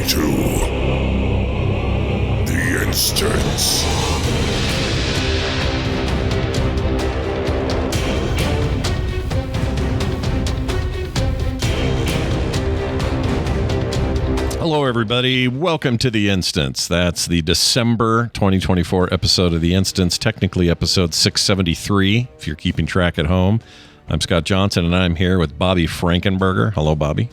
to the instance. Hello, everybody. Welcome to The Instance. That's the December 2024 episode of The Instance, technically episode 673, if you're keeping track at home. I'm Scott Johnson, and I'm here with Bobby Frankenberger. Hello, Bobby.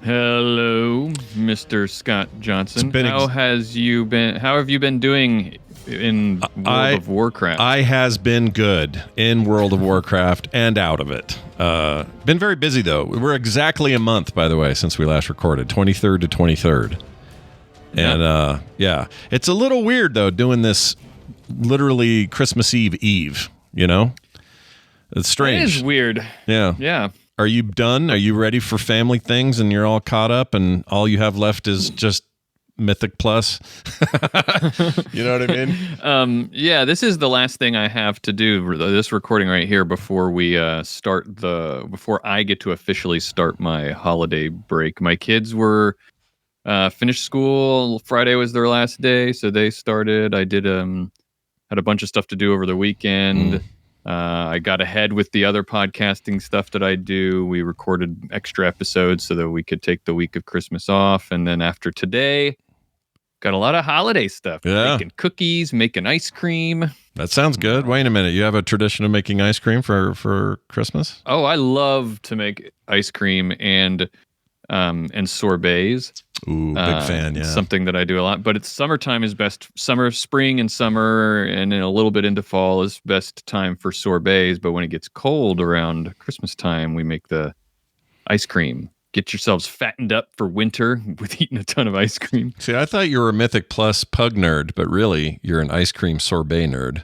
Hello, Mr. Scott Johnson. How have you been doing in World of Warcraft? I has been good in World of Warcraft and out of it. Been very busy, though. We're exactly a month, by the way, since we last recorded, 23rd to 23rd. And, yeah, it's a little weird, though, doing this literally Christmas Eve, you know? It's strange. It is weird. Yeah. Yeah. Are you done? Are you ready for family things and you're all caught up and all you have left is just Mythic Plus? You know what I mean? Yeah, this is the last thing I have to do, this recording right here, before we before I get to officially start my holiday break. My kids were finished school. Friday was their last day, so they started. I did had a bunch of stuff to do over the weekend. I got ahead with the other podcasting stuff that I do. We recorded extra episodes so that we could take the week of Christmas off. And then after today, got a lot of holiday stuff. Yeah. Making cookies, making ice cream. That sounds good. Wait a minute. You have a tradition of making ice cream for Christmas? Oh, I love to make ice cream and sorbets. Ooh, big fan, yeah. Something that I do a lot. But it's summertime is best. Spring and summer, and then a little bit into fall is best time for sorbets. But when it gets cold around Christmas time, we make the ice cream. Get yourselves fattened up for winter with eating a ton of ice cream. See, I thought you were a Mythic Plus pug nerd, but really you're an ice cream sorbet nerd,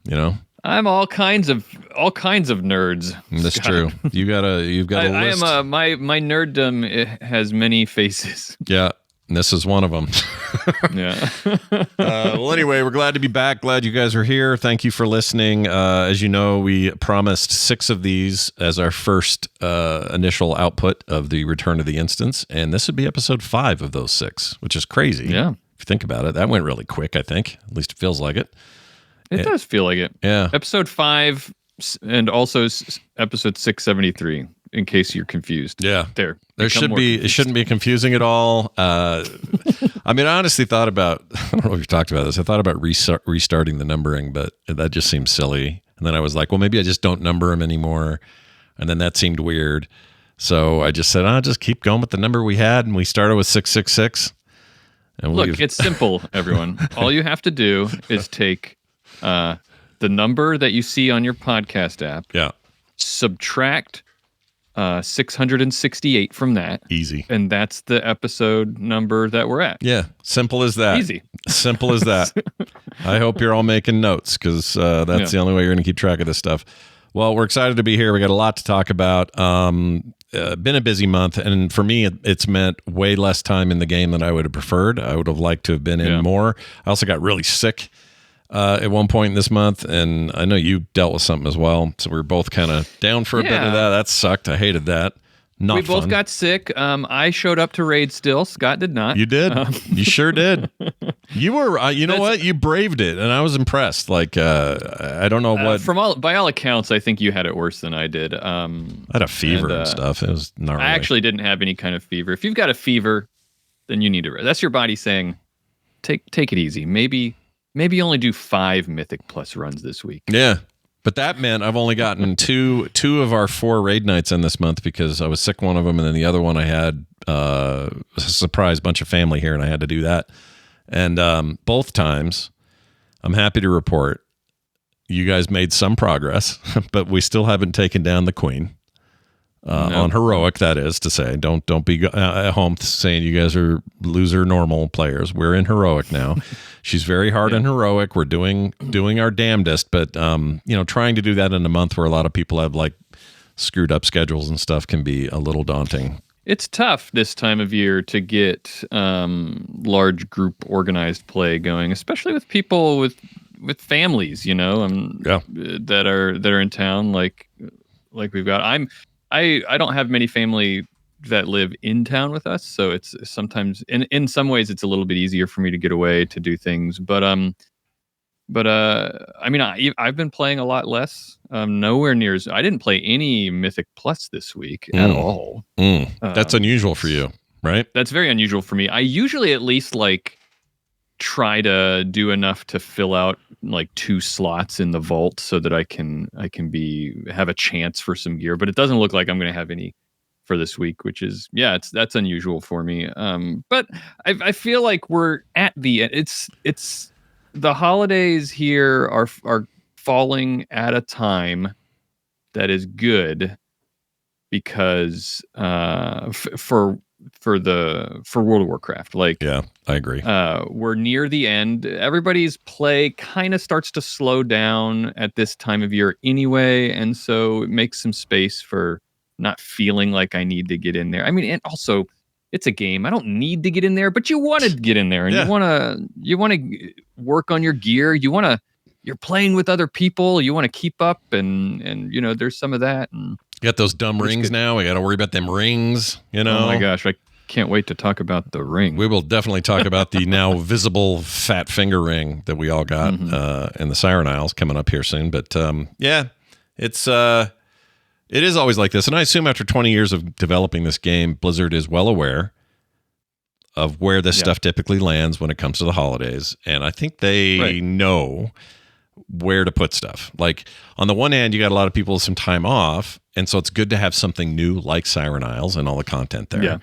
you know? I'm all kinds of nerds. That's Scott. true. You've got a list. I am my nerddom, it has many faces. Yeah, and this is one of them. Yeah. Well, anyway, we're glad to be back. Glad you guys are here. Thank you for listening. As you know, we promised 6 of these as our first initial output of the Return of the Instance, and this would be episode 5 of those 6, which is crazy. Yeah. If you think about it, that went really quick, I think. At least it feels like it. It does feel like it. Yeah. Episode 5 and also episode 673, in case you're confused. Yeah. There should be, it shouldn't be confusing at all. I mean, I honestly thought about, I don't know if you've talked about this, I thought about restarting the numbering, but that just seems silly. And then I was like, well, maybe I just don't number them anymore. And then that seemed weird. So I just said, I'll just keep going with the number we had. And we started with 666. And look, it's simple, everyone. All you have to do is take the number that you see on your podcast app. Yeah. Subtract 668 from that. Easy. And that's the episode number that we're at. Yeah. Simple as that. Easy. Simple as that. I hope you're all making notes because that's the only way you're going to keep track of this stuff. Well, we're excited to be here. We got a lot to talk about. Been a busy month, and for me, it's meant way less time in the game than I would have preferred. I would have liked to have been in more. I also got really sick at one point this month, and I know you dealt with something as well, so we were both kind of down for a bit of that. That sucked. I hated that. Not we both fun. Got sick. I showed up to raid still. Scott did not. You did. You sure did. You were. You know what? You braved it, and I was impressed. Like I don't know what. By all accounts, I think you had it worse than I did. I had a fever and stuff. It was gnarly. I actually didn't have any kind of fever. If you've got a fever, then you need to rest. That's your body saying, take it easy. Maybe only do 5 Mythic Plus runs this week. Yeah. But that meant I've only gotten two of our 4 raid nights in this month because I was sick one of them, and then the other one I had a surprise bunch of family here, and I had to do that. And both times, I'm happy to report, you guys made some progress, but we still haven't taken down the queen. On heroic, that is to say. Don't be at home saying you guys are loser normal players. We're in heroic now. She's very hard in heroic. We're doing our damnedest, but trying to do that in a month where a lot of people have like screwed up schedules and stuff can be a little daunting. It's tough this time of year to get large group organized play going, especially with people with families, that are in town like we've got. I don't have many family that live in town with us, so it's sometimes in some ways it's a little bit easier for me to get away to do things. But I mean, I've been playing a lot less. Nowhere near as I didn't play any Mythic Plus this week at all. That's unusual for you, right? That's very unusual for me. I usually at least like try to do enough to fill out like 2 slots in the vault so that I can have a chance for some gear. But it doesn't look like I'm going to have any for this week, which is that's unusual for me. But I feel like we're at the end. It's the holidays here are falling at a time that is good because for World of Warcraft, like, yeah, I agree. We're near the end. Everybody's play kind of starts to slow down at this time of year anyway, and so it makes some space for not feeling like I need to get in there. I mean, and also it's a game. I don't need to get in there, but you want to get in there, and you want to work on your gear. You're playing with other people. You want to keep up, and you know, there's some of that. And you got those dumb rings now. We got to worry about them rings. You know. Oh my gosh, I can't wait to talk about the ring. We will definitely talk about the now visible fat finger ring that we all got in the Siren Isles coming up here soon. But yeah, it is always like this. And I assume after 20 years of developing this game, Blizzard is well aware of where this stuff typically lands when it comes to the holidays. And I think they know where to put stuff. Like, on the one hand, you got a lot of people with some time off, and so it's good to have something new like Siren Isles and all the content there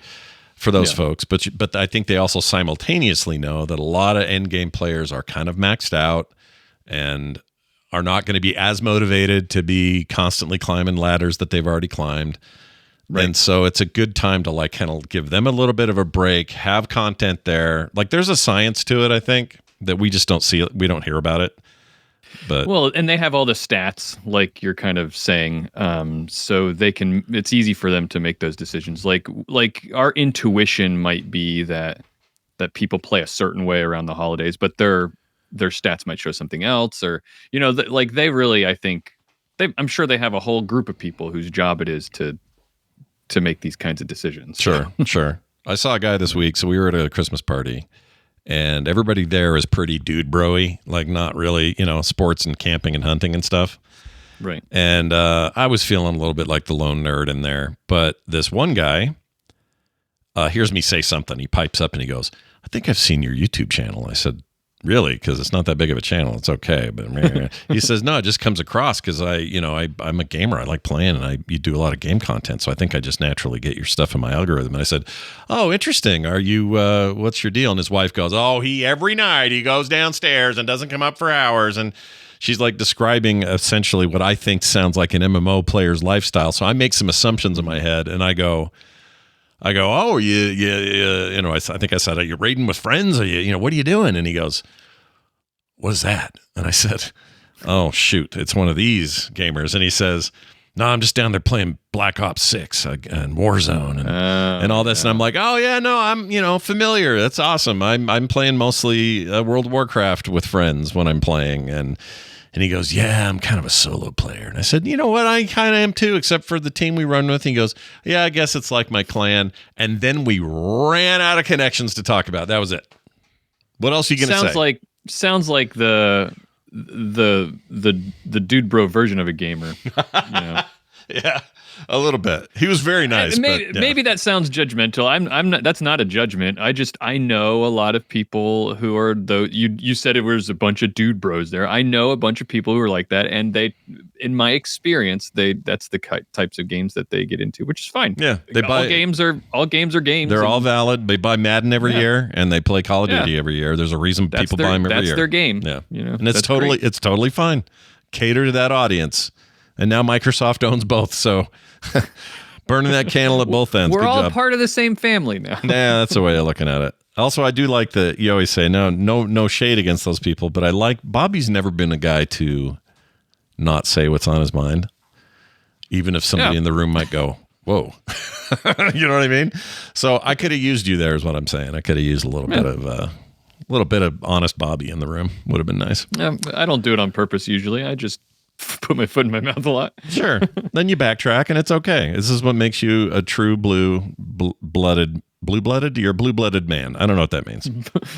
for those folks. But I think they also simultaneously know that a lot of end game players are kind of maxed out and are not going to be as motivated to be constantly climbing ladders that they've already climbed. Right. And so it's a good time to like kind of give them a little bit of a break, have content there. Like, there's a science to it, I think, that we just don't see it. We don't hear about it. But well, and they have all the stats, like you're kind of saying, so they can. It's easy for them to make those decisions. Like our intuition might be that people play a certain way around the holidays, but their stats might show something else, or you know, like they really, I think, I'm sure they have a whole group of people whose job it is to make these kinds of decisions. Sure. I saw a guy this week, so we were at a Christmas party. And everybody there is pretty dude bro-y, like not really, you know, sports and camping and hunting and stuff. Right. And I was feeling a little bit like the lone nerd in there. But this one guy hears me say something. He pipes up and he goes, "I think I've seen your YouTube channel." I said, "Really? Because it's not that big of a channel. It's okay." But he says, "No, it just comes across because I'm a gamer. I like playing, and you do a lot of game content. So I think I just naturally get your stuff in my algorithm." And I said, "Oh, interesting. Are you? What's your deal?" And his wife goes, "Oh, every night he goes downstairs and doesn't come up for hours." And she's like describing essentially what I think sounds like an MMO player's lifestyle. So I make some assumptions in my head, and I go, "Oh, you know," I think I said, "Are you raiding with friends? Are you what are you doing?" And he goes, "What is that?" And I said, "Oh, shoot, it's one of these gamers." And he says, "No, I'm just down there playing Black Ops 6 and Warzone and all this." And I'm like, "Oh yeah, no, I'm familiar. That's awesome. I'm playing mostly World of Warcraft with friends when I'm playing." And he goes, "Yeah, I'm kind of a solo player." And I said, "You know what? I kind of am too, except for the team we run with." And he goes, "Yeah, I guess it's like my clan." And then we ran out of connections to talk about. That was it. What else are you going to say? Sounds like the dude bro version of a gamer. You know? Yeah, a little bit. He was very nice. Maybe that sounds judgmental. I'm not. That's not a judgment. I know a lot of people who are you said it was a bunch of dude bros there. I know a bunch of people who are like that, and they, in my experience, that's the types of games that they get into, which is fine. Yeah, all games are games. They're all valid. They buy Madden every year, and they play Call of Duty every year. There's a reason people buy them every year. That's their game. Yeah, and it's totally fine. Cater to that audience. And now Microsoft owns both, so burning that candle at both ends. We're Good all job. part of the same family now. Nah, that's the way of looking at it. Also, I do like that you always say no shade against those people, but I like Bobby's never been a guy to not say what's on his mind, even if somebody in the room might go, "Whoa," you know what I mean? So I could have used you there, is what I'm saying. I could have used a little bit of honest Bobby in the room. Would have been nice. I don't do it on purpose usually. I just put my foot in my mouth a lot. Sure. Then you backtrack, and it's okay. This is what makes you a true blue-blooded. Blue-blooded? You're a blue-blooded man. I don't know what that means.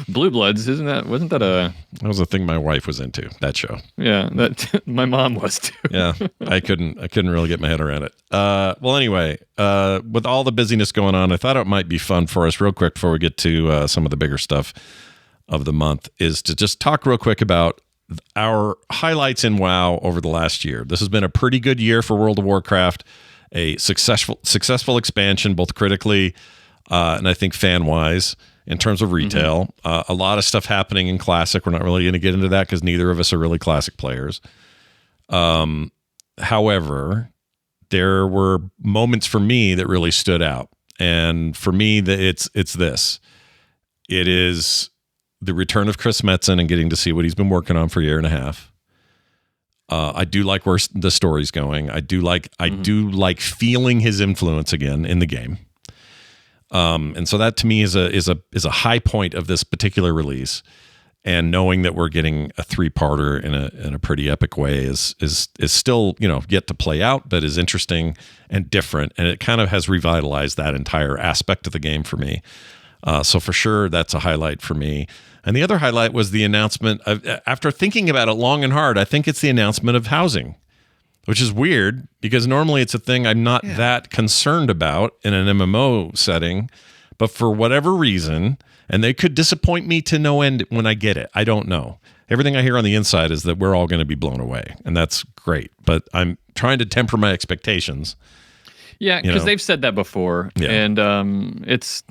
Blue Bloods, wasn't that a... That was a thing my wife was into, that show. Yeah, that my mom was too. Yeah, I couldn't really get my head around it. Well, anyway, with all the busyness going on, I thought it might be fun for us real quick before we get to some of the bigger stuff of the month is to just talk real quick about our highlights in WoW over the last year. This has been a pretty good year for World of Warcraft, a successful expansion, both critically and I think fan-wise in terms of retail. A lot of stuff happening in Classic. We're not really going to get into that because neither of us are really Classic players. However, there were moments for me that really stood out. And for me, it's this. It is the return of Chris Metzen and getting to see what he's been working on for a year and a half. I do like where the story's going. I do like feeling his influence again in the game. And so that to me is a high point of this particular release, and knowing that we're getting a 3-parter in a pretty epic way is still, yet to play out, but is interesting and different. And it kind of has revitalized that entire aspect of the game for me. So for sure, that's a highlight for me. And the other highlight was the announcement after thinking about it long and hard, I think it's the announcement of housing, which is weird because normally it's a thing I'm not that concerned about in an MMO setting, but for whatever reason, and they could disappoint me to no end when I get it. I don't know. Everything I hear on the inside is that we're all going to be blown away, and that's great. But I'm trying to temper my expectations. Yeah, because they've said that before, and it's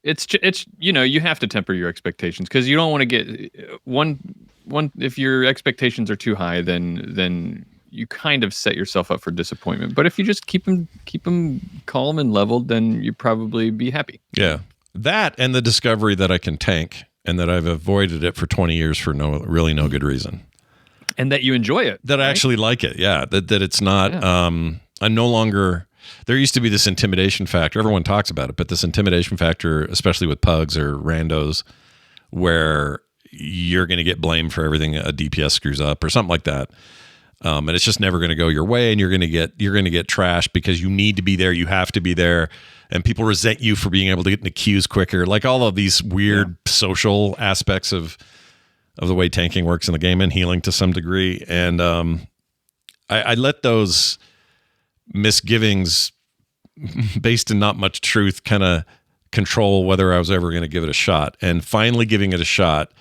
you have to temper your expectations because you don't want to get one if your expectations are too high, then you kind of set yourself up for disappointment. But if you just keep them calm and leveled, then you probably be happy. Yeah. That and the discovery that I can tank and that I've avoided it for 20 years for no good reason. And that you enjoy it. That I actually like it. Yeah. That it's not, I'm no longer, there used to be this intimidation factor. Everyone talks about it, but this intimidation factor, especially with pugs or randos, where you're going to get blamed for everything a DPS screws up or something like that. And it's just never going to go your way, and you're going to get trashed because you need to be there, you have to be there, and people resent you for being able to get into queues quicker. Like all of these weird social aspects of the way tanking works in the game and healing to some degree. And I let those misgivings based in not much truth kind of control whether I was ever going to give it a shot. And finally giving it a shot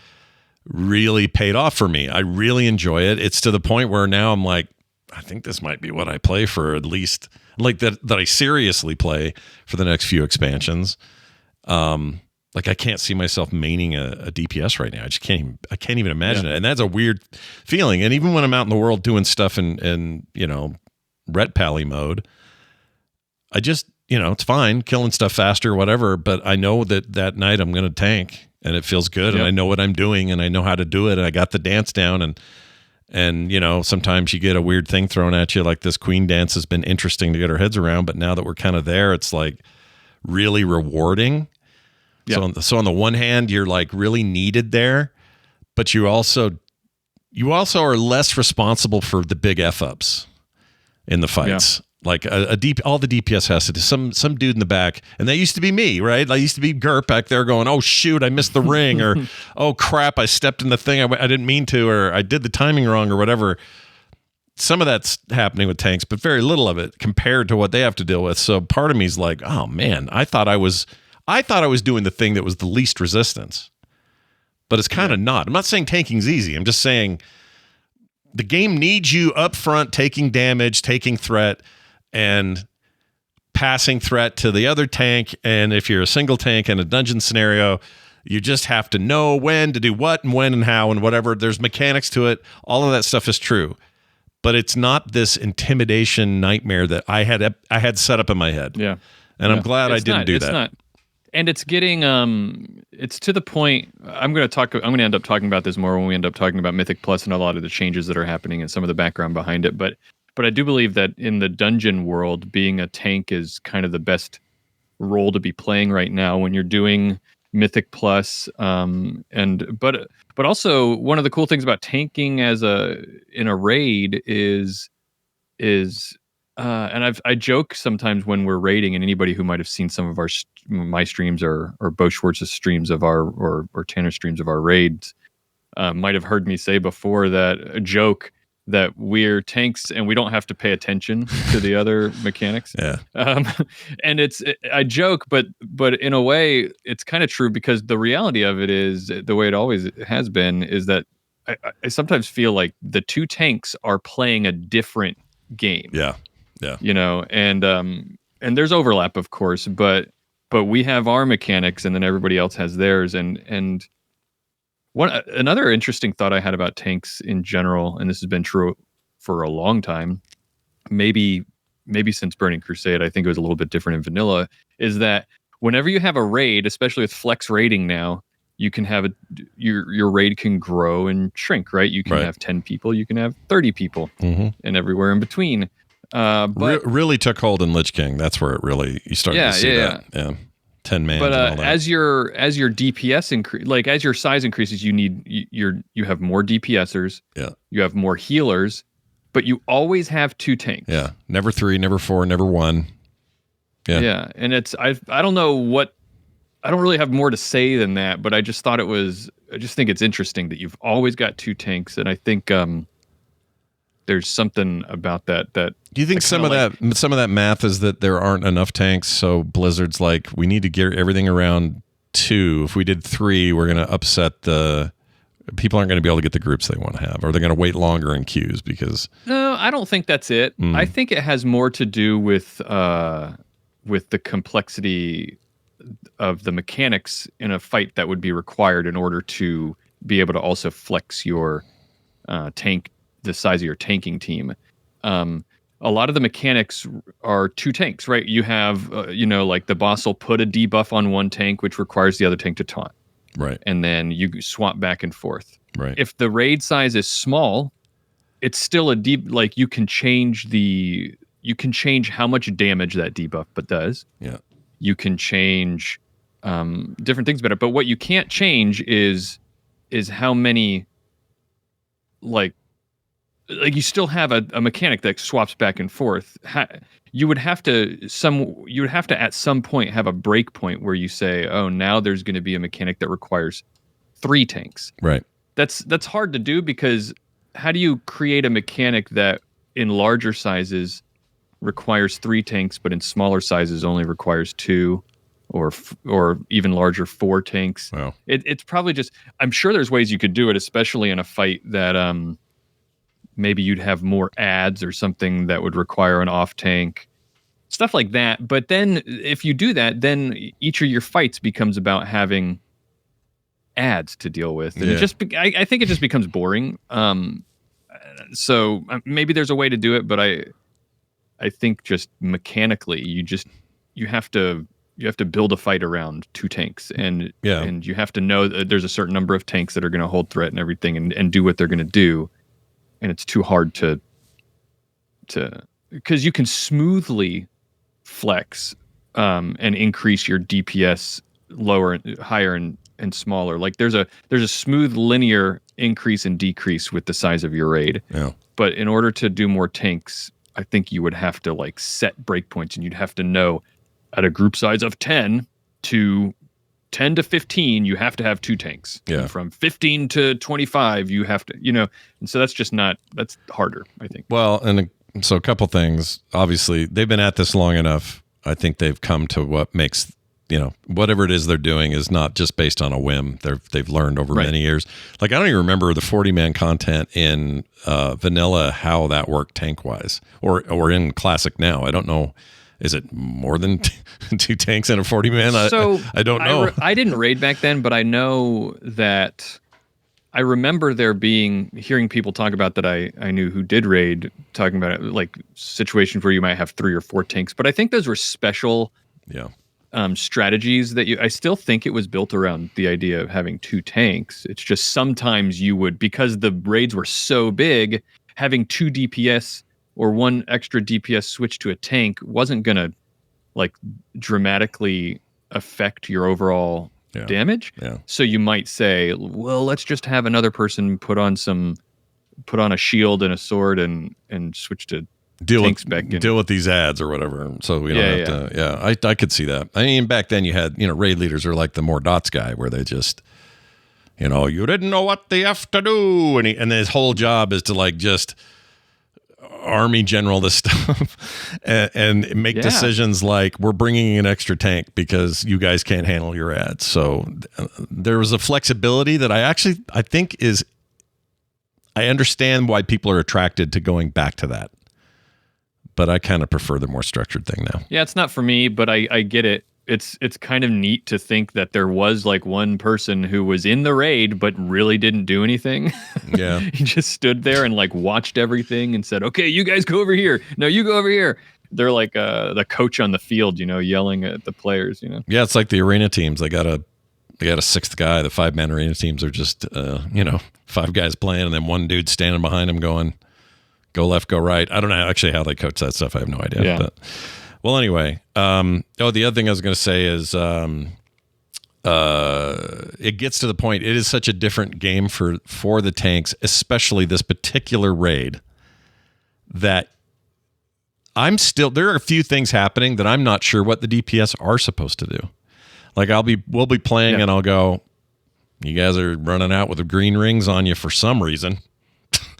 really paid off for me. I really enjoy it. It's to the point where now I'm like, I think this might be what I play for, at least like that I seriously play for the next few expansions. Like I can't see myself maining a DPS right now. I can't even imagine it. And that's a weird feeling. And even when I'm out in the world doing stuff in Ret Pally mode, I just, it's fine killing stuff faster, whatever. But I know that night I'm going to tank. And it feels good, and I know what I'm doing, and I know how to do it, and I got the dance down, and sometimes you get a weird thing thrown at you, like this queen dance has been interesting to get our heads around, but now that we're kind of there, it's like really rewarding. Yeah. So on the one hand, you're like really needed there, but you also are less responsible for the big F-ups in the fights. Yeah. Like all the DPS has to do. Some dude in the back, and that used to be me, right? I used to be Gert back there going, "Oh shoot, I missed the ring," or "Oh crap, I stepped in the thing I didn't mean to," or "I did the timing wrong," or whatever. Some of that's happening with tanks, but very little of it compared to what they have to deal with. So part of me is like, "Oh man, I thought I was doing the thing that was the least resistance," but it's kind of not. I'm not saying tanking's easy. I'm just saying the game needs you up front, taking damage, taking threat, and passing threat to the other tank. And if you're a single tank in a dungeon scenario, you just have to know when to do what and when and how and whatever. There's mechanics to it. All of that stuff is true, but it's not this intimidation nightmare that I had set up in my head. Yeah. And I'm glad I didn't do that. It's not. And it's getting, it's to the point, I'm going to end up talking about this more when we end up talking about Mythic Plus and a lot of the changes that are happening and some of the background behind it. But I do believe that in the dungeon world, being a tank is kind of the best role to be playing right now when you're doing Mythic Plus, but also one of the cool things about tanking in a raid is and I joke sometimes when we're raiding, and anybody who might have seen some of my streams or Bo Schwartz's streams of or Tanner streams of our raids might have heard me say before that a joke that we're tanks and we don't have to pay attention to the other mechanics. Yeah. And I joke, but in a way it's kind of true, because the reality of it is, the way it always has been, is that I sometimes feel like the two tanks are playing a different game. Yeah. And there's overlap, of course, but we have our mechanics and then everybody else has theirs. And another interesting thought I had about tanks in general, and this has been true for a long time, maybe since Burning Crusade, I think it was a little bit different in vanilla, is that whenever you have a raid, especially with flex raiding now, you can have your raid can grow and shrink, right? You can have 10 people, you can have 30 people, and everywhere in between. But really took hold in Lich King. That's where you started to see that. Yeah. 10 man. But as your DPS increase, like as your size increases, you have more DPSers. Yeah. You have more healers, but you always have two tanks. Yeah. Never 3, never 4, never 1. Yeah. Yeah. And I don't know what, I don't really have more to say than that, but I just thought I just think it's interesting that you've always got two tanks. And I think, there's something about that. Do you think some of that math is that there aren't enough tanks? So Blizzard's like, we need to gear everything around 2. If we did 3, we're going to upset people aren't going to be able to get the groups they want to have, or they're going to wait longer in queues because. No, I don't think that's it. I think it has more to do with the complexity of the mechanics in a fight that would be required in order to be able to also flex your tank, the size of your tanking team. A lot of the mechanics are two tanks, right? You have, like the boss will put a debuff on one tank, which requires the other tank to taunt. Right. And then you swap back and forth. Right. If the raid size is small, it's still like you can change how much damage that debuff does. Yeah. You can change different things about it. But what you can't change is how many, like you still have a mechanic that swaps back and forth. You would have to at some point have a break point where you say, oh, now there's going to be a mechanic that requires 3 tanks. Right. That's hard to do, because how do you create a mechanic that in larger sizes requires 3 tanks, but in smaller sizes only requires 2, or even larger 4 tanks? Wow. It's probably just, I'm sure there's ways you could do it, especially in a fight that maybe you'd have more ads or something that would require an off tank, stuff like that. But then if you do that, then each of your fights becomes about having ads to deal with. And I think it just becomes boring. So maybe there's a way to do it, but I think just mechanically, you have to build a fight around 2 tanks, and you have to know that there's a certain number of tanks that are going to hold threat and everything, and do what they're going to do. And it's too hard to because you can smoothly flex and increase your DPS higher and smaller. Like there's a smooth linear increase and decrease with the size of your raid. Yeah. But in order to do more tanks, I think you would have to like set breakpoints, and you'd have to know at a group size of 10 to 15, you have to have 2 tanks. Yeah. And from 15 to 25, you have to, and so that's harder, I think. Well, and so a couple things. Obviously, they've been at this long enough. I think they've come to what makes, whatever it is they're doing is not just based on a whim. They've learned over many years. Like, I don't even remember the 40-man content in vanilla, how that worked tank-wise, or in classic now. I don't know. Is it more than 2 tanks and a 40-man? I don't know. I didn't raid back then, but I know that I remember hearing people talk about that I knew who did raid, talking about it, like situations where you might have 3 or 4 tanks. But I think those were special strategies that I still think it was built around the idea of having 2 tanks. It's just sometimes you would, because the raids were so big, having 2 DPS or 1 extra DPS switch to a tank wasn't going to like dramatically affect your overall damage. Yeah. So you might say, well, let's just have another person put on a shield and a sword and switch to tank spec. Deal with these ads or whatever. So we don't have to. Yeah, I could see that. I mean, back then you had, raid leaders are like the more dots guy, where they just, you didn't know what they have to do, and his whole job is to like just army general this stuff and make decisions like, we're bringing an extra tank because you guys can't handle your ads. So there was a flexibility that I think is, I understand why people are attracted to going back to that, but I kind of prefer the more structured thing now. Yeah, it's not for me, but I get it. It's kind of neat to think that there was like one person who was in the raid but really didn't do anything. Yeah. He just stood there and like watched everything and said, okay, you guys go over here. No, you go over here. They're like the coach on the field, yelling at the players, Yeah, it's like the arena teams. They got a sixth guy. The 5-man arena teams are just, 5 guys playing and then one dude standing behind him going, go left, go right. I don't know actually how they coach that stuff. I have no idea. Yeah. But, well, anyway. The other thing I was going to say is it gets to the point. It is such a different game for the tanks, especially this particular raid, that there are a few things happening that I'm not sure what the DPS are supposed to do. Like we'll be playing and I'll go, you guys are running out with the green rings on you for some reason.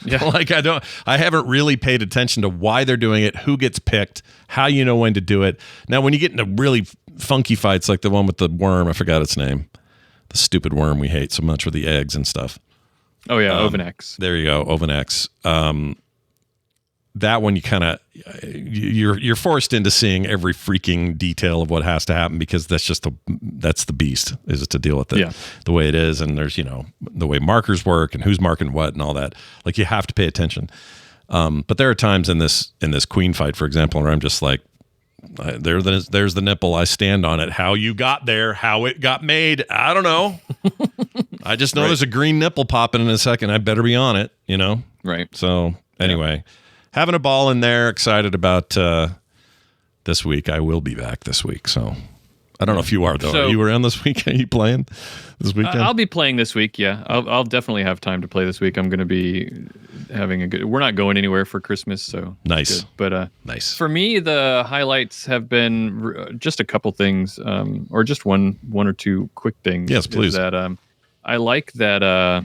Yeah. Like I haven't really paid attention to why they're doing it, who gets picked, how you know when to do it. Now, when you get into really funky fights like the one with the worm, I forgot its name, the stupid worm we hate so much with the eggs and stuff. Oh yeah, Ovenex. There you go, Ovenex. That one you kind of you're forced into seeing every freaking detail of what has to happen, because that's the beast, is to deal with it the way it is, and there's the way markers work and who's marking what and all that. Like, you have to pay attention. But there are times in this queen fight, for example, where I'm just like, there's the nipple, I stand on it. How you got there, how it got made, I don't know. I just know there's a green nipple popping in a second. I better be on it, Right. So anyway. Having a ball in there, excited about this week. I will be back this week, so I don't know if you are, though. So, are you around this week? Are you playing this weekend? I'll be playing this week, yeah. I'll definitely have time to play this week. I'm going to be having we're not going anywhere for Christmas, so nice. But nice. For me, the highlights have been just a couple things, or just one or two quick things. Yes, please. That I like that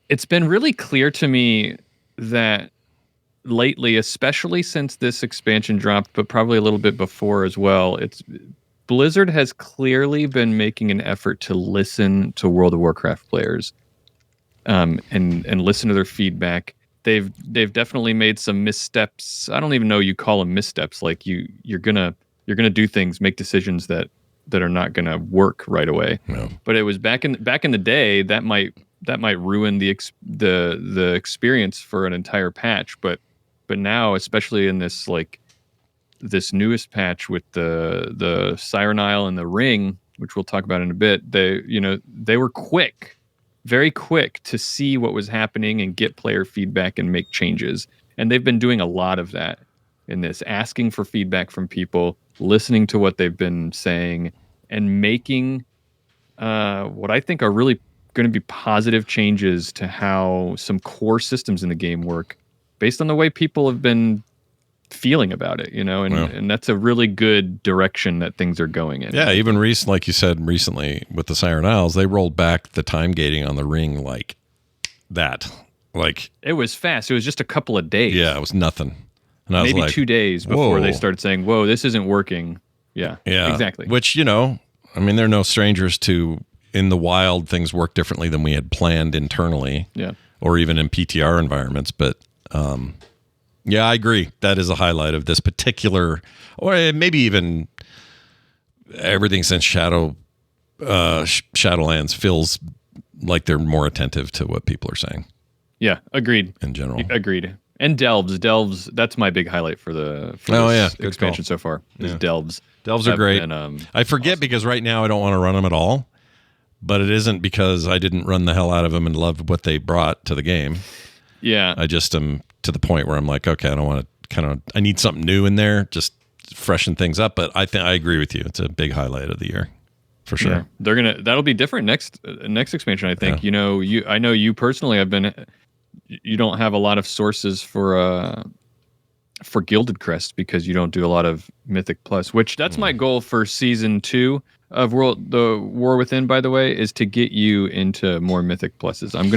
it's been really clear to me that lately, especially since this expansion dropped, but probably a little bit before as well, Blizzard has clearly been making an effort to listen to World of Warcraft players, and listen to their feedback. They've definitely made some missteps. I don't even know you call them missteps. Like you're gonna do things, make decisions that are not gonna work right away. No. But it was back in the day that might ruin the experience for an entire patch. But now, especially in this newest patch with the Siren Isle and the Ring, which we'll talk about in a bit, they were very quick to see what was happening and get player feedback and make changes. And they've been doing a lot of that in this, asking for feedback from people, listening to what they've been saying, and making what I think are really going to be positive changes to how some core systems in the game work, based on the way people have been feeling about it, and that's a really good direction that things are going in. Yeah, even like you said, recently with the Siren Isles, they rolled back the time gating on the Ring like that. Like, it was fast. It was just a couple of days. Yeah, it was nothing. And I was maybe like, 2 days before they started saying, "Whoa, this isn't working." Yeah, exactly. Which, they're no strangers to, in the wild, things work differently than we had planned internally. Yeah, or even in PTR environments, but. Yeah, I agree. That is a highlight of this particular, or maybe even everything since Shadowlands feels like they're more attentive to what people are saying. Yeah, agreed. In general, agreed. And Delves. That's my big highlight for this expansion so far. Is Delves. Delves are great. I forget because right now I don't want to run them at all, but it isn't because I didn't run the hell out of them and loved what they brought to the game. Yeah, I just am to the point where I'm like, okay, I don't want to I need something new in there, just freshen things up. But I agree with you. It's a big highlight of the year. for sure. Yeah. That'll be different next expansion, I think. Yeah. I know you personally you don't have a lot of sources for Gilded Crest because you don't do a lot of Mythic Plus, which that's my goal for season 2 of the War Within, by the way, is to get you into more Mythic Pluses. I'm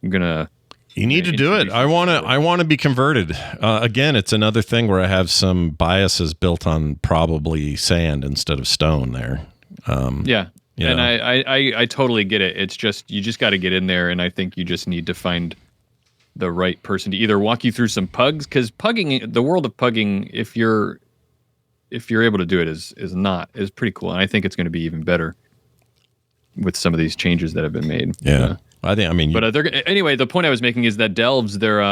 gonna You need to do it. I want to be converted. Again, it's another thing where I have some biases built on probably sand instead of stone there. Yeah. And I totally get it. It's just, you just got to get in there. And I think you just need to find the right person to either walk you through some pugs, because pugging, the world of pugging, if you're able to do it, is pretty cool. And I think it's going to be even better with some of these changes that have been made. Yeah. Anyway, the point I was making is that delves, they're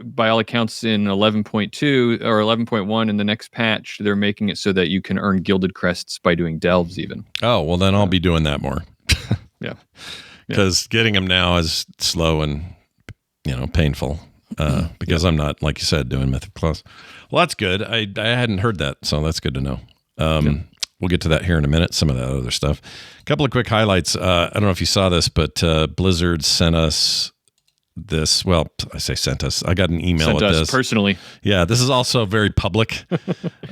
by all accounts in 11.2 or 11.1 in the next patch, they're making it so that you can earn Gilded Crests by doing delves even. Oh, well, then I'll be doing that more. Yeah. Because getting them now is slow and, painful because I'm not, like you said, doing Mythic Plus. Well, that's good. I hadn't heard that, so that's good to know. We'll get to that here in a minute, some of that other stuff. A couple of quick highlights. I don't know if you saw this, but Blizzard sent us this. Well, I say sent us. I got an email with this. Personally. Yeah, this is also very public.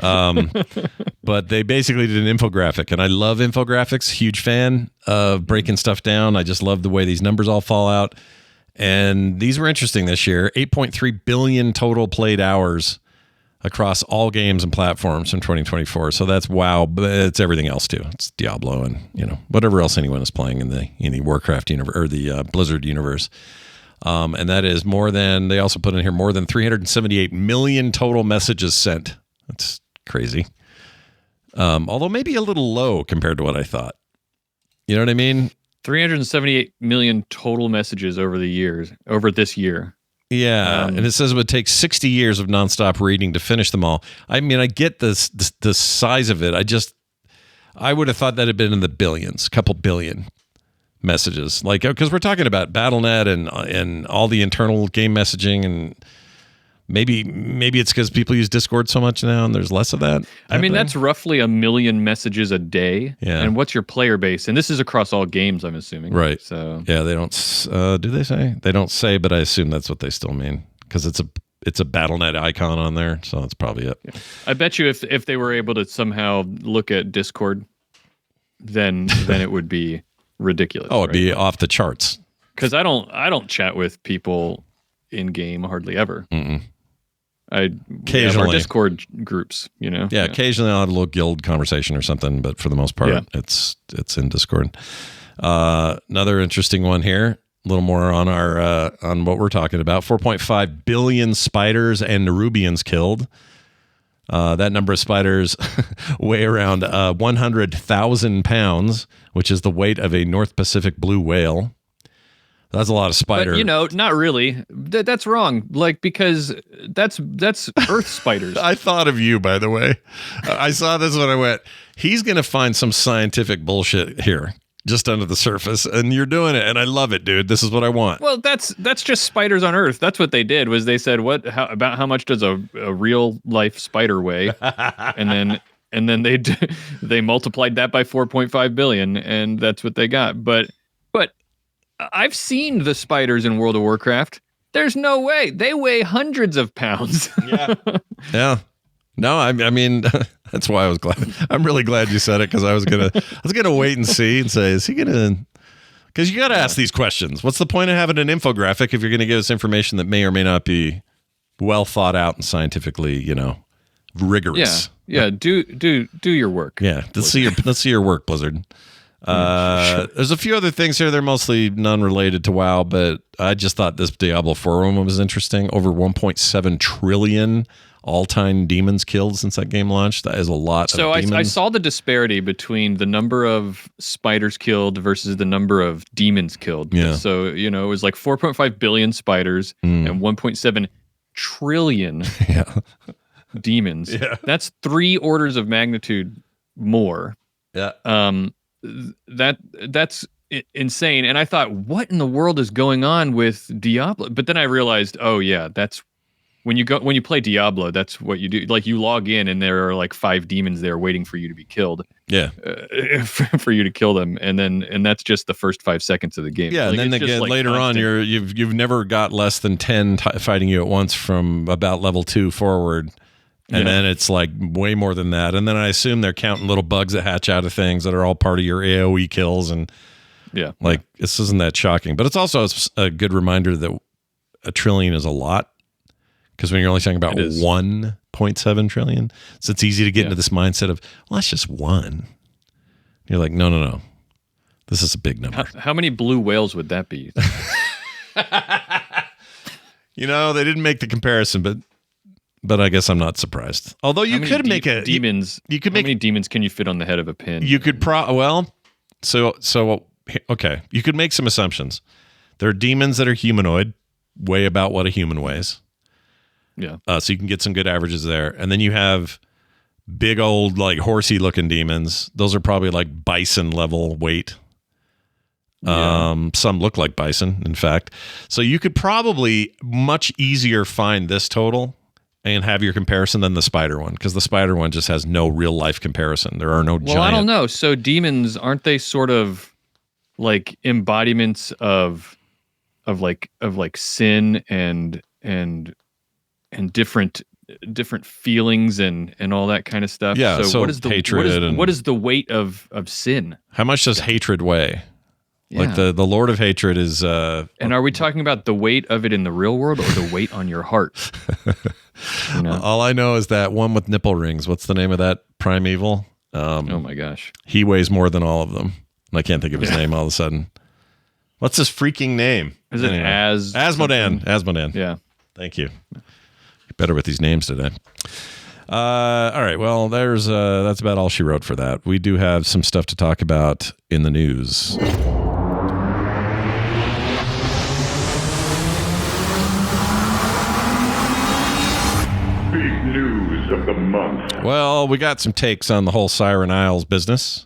But they basically did an infographic, and I love infographics. Huge fan of breaking stuff down. I just love the way these numbers all fall out. And these were interesting this year. 8.3 billion total played hours across all games and platforms from 2024. So that's WoW, but it's everything else too. It's Diablo and whatever else anyone is playing in the Warcraft universe or the Blizzard universe. And that is more than, they also put in here, more than 378 million total messages sent. That's crazy. Although maybe a little low compared to what I thought. You know what I mean? 378 million total messages over this year. Yeah, and it says it would take 60 years of nonstop reading to finish them all. I mean, I get the size of it. I would have thought that had been in the billions, a couple billion messages. Like, because we're talking about BattleNet and all the internal game messaging, and maybe it's because people use Discord so much now and there's less of that. I mean, that's roughly 1 million messages a day. Yeah. And what's your player base? And this is across all games, I'm assuming. Right. So yeah, they don't. Do they say? They don't say, but I assume that's what they still mean because it's a BattleNet icon on there, so that's probably it. Yeah. I bet you if they were able to somehow look at Discord, then it would be ridiculous. Oh, it'd be off the charts. Because I don't chat with people in game hardly ever. Mm-mm. Occasionally, our Discord groups, Yeah, occasionally I'll have a little guild conversation or something, but for the most part, it's in Discord. Another interesting one here, a little more on our on what we're talking about. 4.5 billion spiders and Nerubians killed. That number of spiders weigh around 100,000 pounds, which is the weight of a North Pacific blue whale. That's a lot of spider. But, not really. That's wrong. Because that's Earth spiders. I thought of you, by the way. I saw this when I went, he's going to find some scientific bullshit here, just under the surface, and you're doing it, and I love it, dude. This is what I want. Well, that's just spiders on Earth. That's what they did. Was they said, about how much does a real life spider weigh, and then they multiplied that by 4.5 billion, and that's what they got. But I've seen the spiders in World of Warcraft. There's no way. They weigh hundreds of pounds. Yeah. No, I mean, that's why I was glad. I'm really glad you said it, because I was gonna wait and see and say, is he gonna? Because you got to ask these questions. What's the point of having an infographic if you're going to give us information that may or may not be well thought out and scientifically, rigorous? Yeah. Do your work. Yeah. Let's see your work, Blizzard. Sure. There's a few other things here. They're mostly non-related to WoW, but I just thought this Diablo 4 one was interesting. Over 1.7 trillion all-time demons killed since that game launched. That is a lot of demons. So I saw the disparity between the number of spiders killed versus the number of demons killed. Yeah. So, it was like 4.5 billion spiders and 1.7 trillion demons. Yeah. That's 3 orders of magnitude more. Yeah. That's insane. And I thought, what in the world is going on with Diablo? But then I realized, oh yeah, that's when you play Diablo, that's what you do. Like, you log in and there are like 5 demons there waiting for you to be killed. Yeah. For you to kill them, and that's just the first 5 seconds of the game. Yeah, Like, and then it's just, again like, later on, constant. you've never got less than 10 fighting you at once from about level 2 forward. And then it's like way more than that. And then I assume they're counting little bugs that hatch out of things that are all part of your AoE kills. And this isn't that shocking. But it's also a good reminder that a trillion is a lot. Because when you're only talking about 1.7 trillion, so it's easy to get into this mindset of, well, that's just one. You're like, no. This is a big number. How many blue whales would that be? They didn't make the comparison, but I guess I'm not surprised. Although you could make a demons. You could how make many demons can you fit on the head of a pin? You could okay. You could make some assumptions. There are demons that are humanoid, weigh about what a human weighs. Yeah. So you can get some good averages there, and then you have big old like horsey looking demons. Those are probably like bison level weight. Some look like bison, in fact. So you could probably much easier find this total and have your comparison than the spider one, because the spider one just has no real life comparison. There are no giant. Well, I don't know. So demons, aren't they sort of like embodiments of sin and different feelings and all that kind of stuff? Yeah. So what is the hatred? what is the weight of sin? How much does hatred weigh? Yeah. Like the Lord of Hatred is. And are we talking about the weight of it in the real world or the weight on your heart? All I know is that one with nipple rings. What's the name of that primeval? Oh my gosh. He weighs more than all of them. I can't think of his name all of a sudden. What's his freaking name? Is it Asmodan? Asmodan. Yeah. Thank you. Better with these names today. All right. Well, that's about all she wrote for that. We do have some stuff to talk about in the news. Big news of the month. Well, we got some takes on the whole Siren Isles business,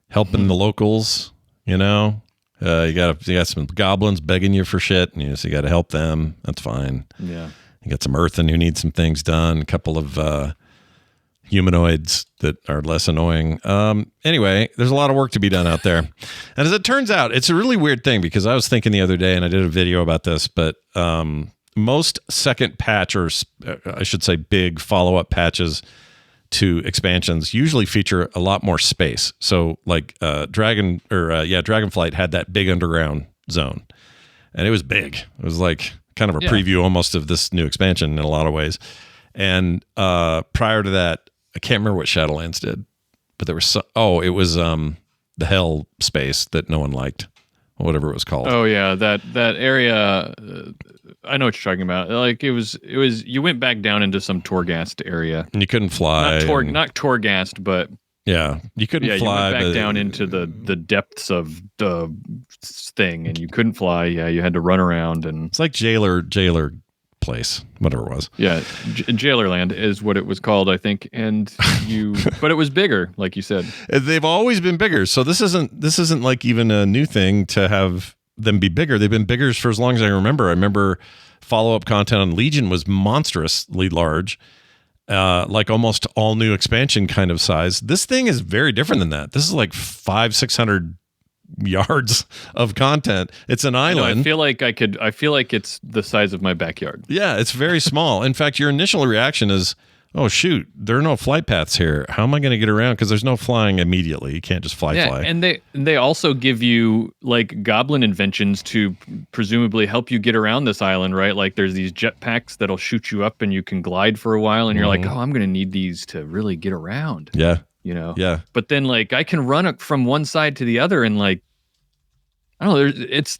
helping the locals. You got some goblins begging you for shit, and so you got to help them. That's fine. Yeah. You got some earthen who need some things done. A couple of humanoids that are less annoying. Anyway, there's a lot of work to be done out there. And as it turns out, it's a really weird thing, because I was thinking the other day, and I did a video about this, but most second patch, or I should say big follow-up patches to expansions, usually feature a lot more space. So like Dragonflight had that big underground zone, and it was big. It was like kind of a preview almost of this new expansion in a lot of ways. And prior to that, I can't remember what Shadowlands did, but there was it was the hell space that no one liked, or whatever it was called. Oh yeah, that area. I know what you're talking about. Like it was. You went back down into some Torghast area, and you couldn't fly. Not Torghast, but yeah, you couldn't fly. You went back down into the depths of the thing, and you couldn't fly. Yeah, you had to run around, and it's like jailer place, whatever it was. Yeah, Jailerland is what it was called, I think. And but it was bigger, like you said. They've always been bigger, so this isn't like even a new thing to have them be bigger. They've been bigger for as long as I remember. I remember follow-up content on Legion was monstrously large, like almost all new expansion kind of size. This thing is very different than that. This is like 500-600 yards of content. It's an island. I feel like it's the size of my backyard. Yeah, it's very small. In fact, your initial reaction is, oh shoot, there are no flight paths here. How am I going to get around? Because there's no flying immediately. You can't just fly. And they also give you like goblin inventions to presumably help you get around this island, right? Like there's these jetpacks that'll shoot you up and you can glide for a while, and you're like, oh, I'm going to need these to really get around. Yeah. Yeah. But then like I can run from one side to the other and like, I don't know, it's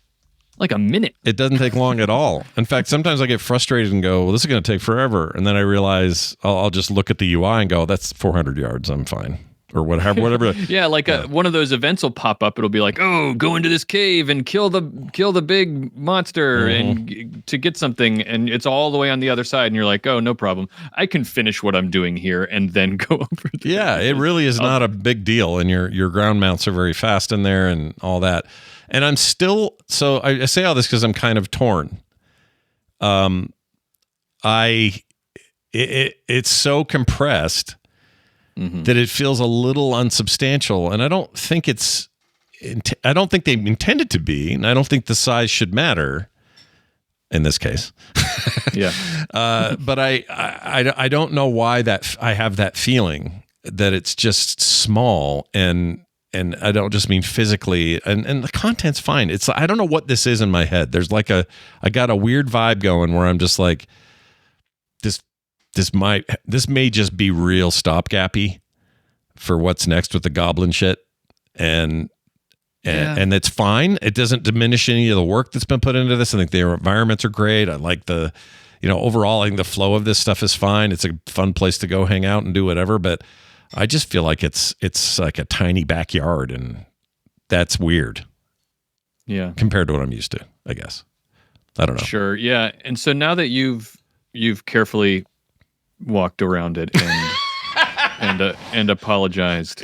like a minute. It doesn't take long at all. In fact, sometimes I get frustrated and go, well, this is going to take forever. And then I realize I'll just look at the UI and go, that's 400 yards. I'm fine. Or whatever. Yeah, like one of those events will pop up. It'll be like, oh, go into this cave and kill the big monster and to get something. And it's all the way on the other side. And you're like, oh, no problem. I can finish what I'm doing here and then go over there. Yeah, it really is not a big deal. And your ground mounts are very fast in there and all that. And I'm still, so I say all this because I'm kind of torn. It's so compressed that it feels a little unsubstantial, and I don't think they intend it to be, and I don't think the size should matter in this case. Yeah. But I don't know why I have that feeling that it's just small, and I don't just mean physically, and the content's fine. It's, I don't know what this is in my head. There's like I got a weird vibe going where I'm just like, this may just be real stopgappy for what's next with the goblin shit, and it's fine. It doesn't diminish any of the work that's been put into this. I think the environments are great. I like overall, I think the flow of this stuff is fine. It's a fun place to go hang out and do whatever, but I just feel like it's like a tiny backyard, and that's weird. Yeah. Compared to what I'm used to, I guess. I don't know. Sure. Yeah. And so now that you've carefully walked around it and apologized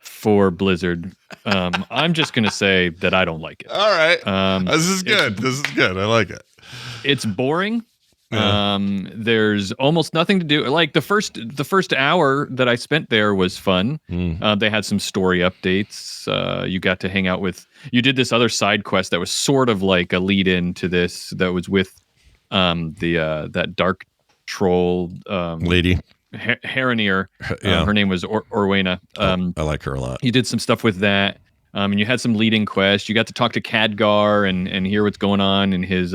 for Blizzard, I'm just going to say that I don't like it. All right. This is good. I like it. It's boring. Yeah. There's almost nothing to do. Like the first hour that I spent there was fun. They had some story updates. You got to hang out you did this other side quest that was sort of like a lead in to this, that was with that dark troll lady. Haranier. Yeah. Her name was Orwena. I like her a lot. You did some stuff with that. And you had some leading quests. You got to talk to Khadgar and hear what's going on in his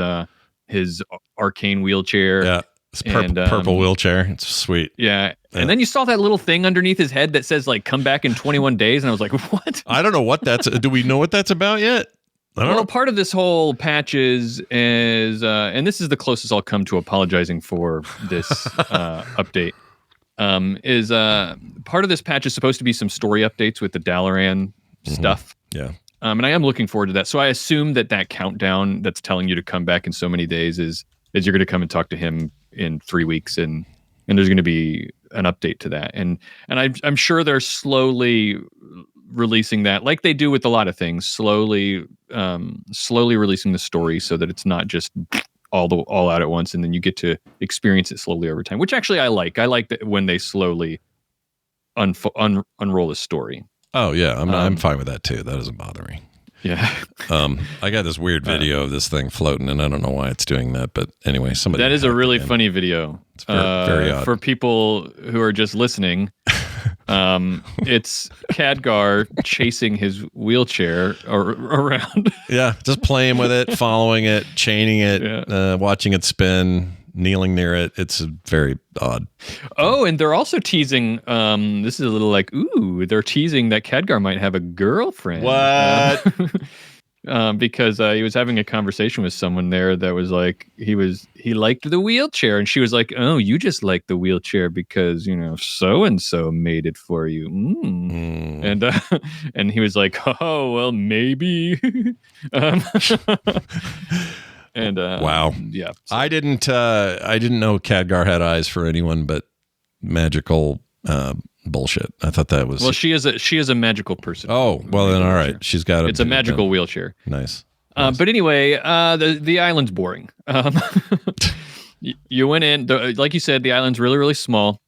arcane wheelchair. Yeah. It's purple wheelchair. It's sweet. Yeah. And then you saw that little thing underneath his head that says like, come back in 21 days. And I was like, what? I don't know what that's, do we know what that's about yet? I don't know. Part of this whole patch is, and this is the closest I'll come to apologizing for this update, is part of this patch is supposed to be some story updates with the Dalaran stuff. Yeah. And I am looking forward to that. So I assume that countdown that's telling you to come back in so many days is you're going to come and talk to him in 3 weeks, and there's going to be an update to that. And I'm sure they're slowly releasing that, like they do with a lot of things, slowly releasing the story so that it's not just all out at once, and then you get to experience it slowly over time, which actually I like. I like that when they slowly unroll the story. Oh yeah, I'm fine with that too. That doesn't bother me. Yeah. I got this weird video of this thing floating, and I don't know why it's doing that, but anyway, somebody. That is a really funny video. It's very odd. For people who are just listening. It's Khadgar chasing his wheelchair around. Yeah, just playing with it, following it, chaining it, watching it spin, kneeling near it. It's very odd. Oh, and they're also teasing. This is a little like, ooh, they're teasing that Khadgar might have a girlfriend. What? Because he was having a conversation with someone there that was like, he liked the wheelchair, and she was like, oh, you just like the wheelchair because so and so made it for you. And he was like, oh well, maybe. And wow, yeah, so. I didn't know Khadgar had eyes for anyone but magical bullshit. I thought that was, well, she is a magical person. Oh, well then, all right, she's got it's a magical wheelchair. Nice. But anyway, the island's boring. You went in, like you said, the island's really, really small.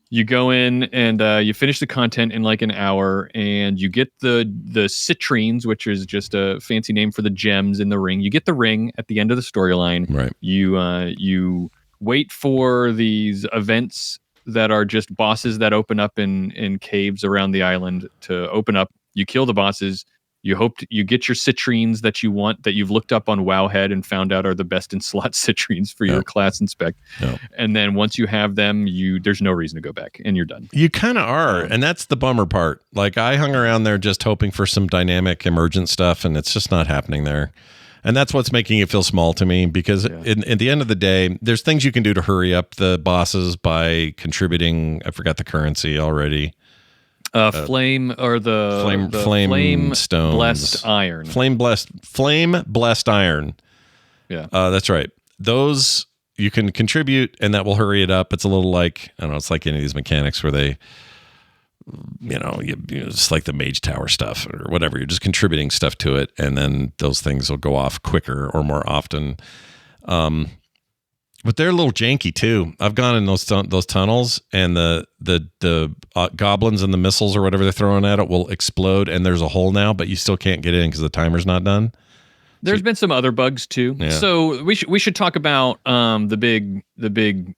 You go in and you finish the content in like an hour, and you get the citrines, which is just a fancy name for the gems in the ring. You get the ring at the end of the storyline. Right. You wait for these events that are just bosses that open up in caves around the island to open up. You kill the bosses. You get your citrines that you want, that you've looked up on Wowhead and found out are the best in slot citrines for your class and spec. Yep. And then once you have them, there's no reason to go back, and you're done. You kind of are, and that's the bummer part. Like, I hung around there just hoping for some dynamic emergent stuff, and it's just not happening there. And that's what's making it feel small to me, because at the end of the day, there's things you can do to hurry up the bosses by contributing. I forgot the currency already. Flame or the flame stones, blessed iron. Flame blessed iron. Yeah, that's right. Those you can contribute, and that will hurry it up. It's a little like, I don't know. It's like any of these mechanics where they, it's like the mage tower stuff or whatever. You're just contributing stuff to it, and then those things will go off quicker or more often. But they're a little janky too. I've gone in those tunnels, and the goblins and the missiles or whatever they're throwing at it will explode, and there's a hole now, but you still can't get in because the timer's not done. There's been some other bugs too. Yeah. So we should talk about the big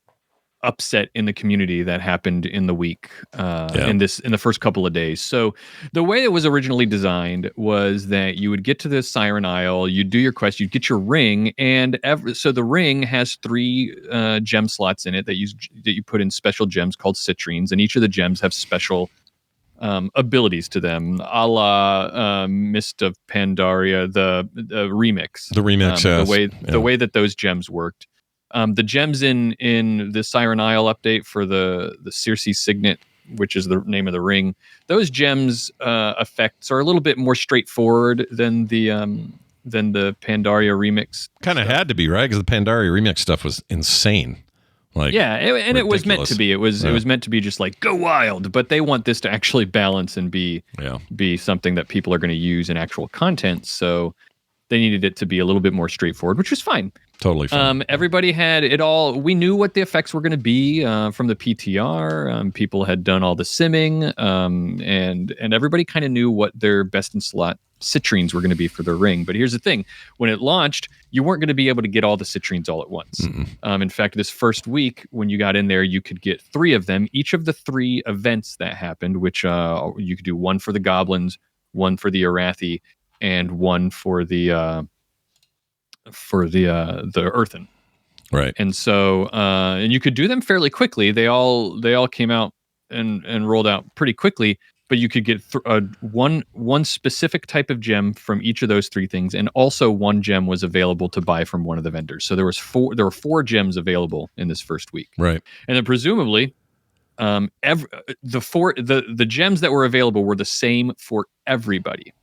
upset in the community that happened in the week in the first couple of days. So the way it was originally designed was that you would get to the Siren Isle, you'd do your quest, you'd get your ring, and so the ring has 3 gem slots in it that you put in special gems called citrines, and each of the gems have special abilities to them, a la Mist of Pandaria, the remix. The remix, the way that those gems worked. The gems in the Siren Isle update for the Circe Signet, which is the name of the ring, those gems effects are a little bit more straightforward than the Pandaria remix. Kind of had to be, right? Because the Pandaria remix stuff was insane. Like, and it was meant to be. It was meant to be just like go wild, but they want this to actually balance and be something that people are going to use in actual content. So they needed it to be a little bit more straightforward, which was fine. Totally fine. Everybody had it all. We knew what the effects were going to be from the PTR. People had done all the simming, and everybody kind of knew what their best in slot citrines were going to be for their ring. But here's the thing: when it launched, you weren't going to be able to get all the citrines all at once. In fact, this first week, when you got in there, you could get 3 of them. Each of the 3 events that happened, which you could do 1 for the goblins, 1 for the Arathi, and 1 for the earthen. Right. And so and you could do them fairly quickly. They all came out and rolled out pretty quickly, but you could get one specific type of gem from each of those 3 things, and also 1 gem was available to buy from one of the vendors. So there were 4 gems available in this first week. Right. And then presumably the gems that were available were the same for everybody,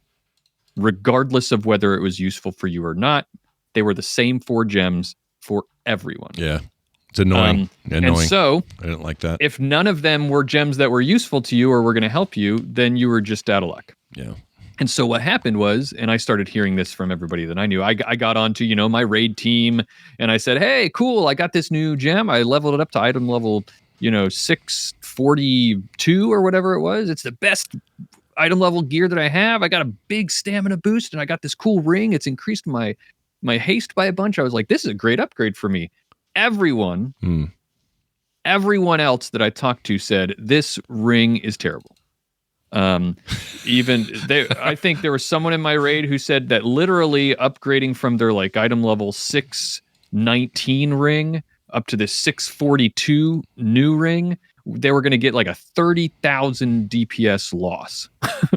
regardless of whether it was useful for you or not. They were the same 4 gems for everyone. Yeah. It's annoying. And so I didn't like that. If none of them were gems that were useful to you or were going to help you, then you were just out of luck. Yeah. And so what happened was, and I started hearing this from everybody that I knew, I got onto, my raid team, and I said, hey, cool, I got this new gem. I leveled it up to item level, 642 or whatever it was. It's the best item level gear that I have. I got a big stamina boost, and I got this cool ring. It's increased my haste by a bunch. I was like, this is a great upgrade for me. Everyone else that I talked to said this ring is terrible. I think there was someone in my raid who said that literally upgrading from their item level 619 ring up to the 642 new ring, they were going to get a 30,000 DPS loss.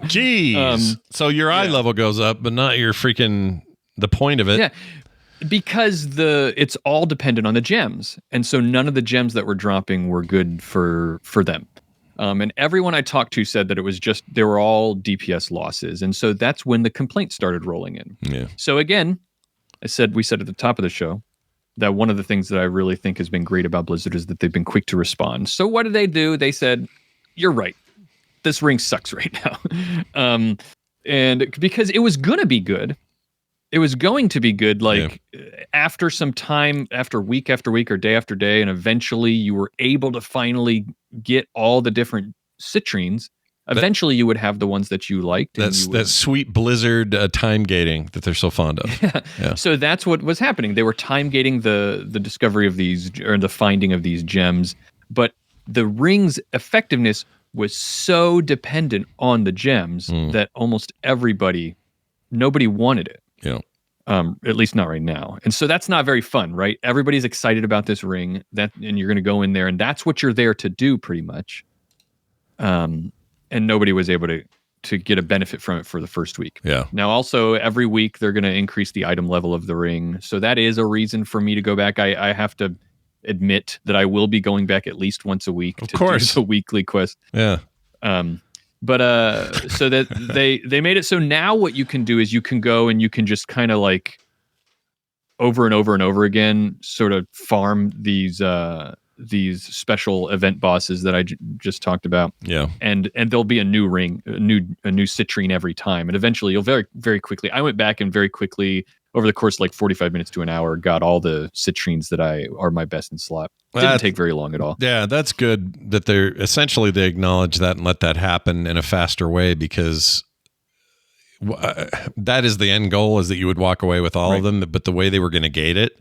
Jeez. So your eye level goes up, but not your freaking the point of it. Yeah. Because it's all dependent on the gems. And so none of the gems that were dropping were good for them. And everyone I talked to said that it was just, they were all DPS losses. And so that's when the complaints started rolling in. Yeah. So again, we said at the top of the show that one of the things that I really think has been great about Blizzard is that they've been quick to respond. So what did they do? They said, you're right. This ring sucks right now. And because it was going to be good. It was going to be good, after some time, after week or day after day, and eventually you were able to finally get all the different citrines. Eventually you would have the ones that you liked. That sweet Blizzard time gating that they're so fond of. Yeah. So that's what was happening. They were time gating the discovery of these, or the finding of these gems, but the ring's effectiveness was so dependent on the gems that almost nobody wanted it. Yeah. At least not right now. And so that's not very fun, right? Everybody's excited about this ring, and you're going to go in there, and that's what you're there to do pretty much. And nobody was able to get a benefit from it for the first week. Yeah. Now also every week they're going to increase the item level of the ring. So that is a reason for me to go back. I have to admit that I will be going back at least once a week to do the weekly quest. Yeah. But so that they made it so now what you can do is you can go and you can just kind of over and over and over again sort of farm these special event bosses that I just talked about. Yeah. And there'll be a new ring, a new citrine every time, and eventually you'll very very quickly. I went back and very quickly over the course of like 45 minutes to an hour, got all the citrines that are my best in slot. Didn't take very long at all. Yeah, that's good that they acknowledge that and let that happen in a faster way, because that is the end goal, is that you would walk away with all of them. But the way they were going to gate it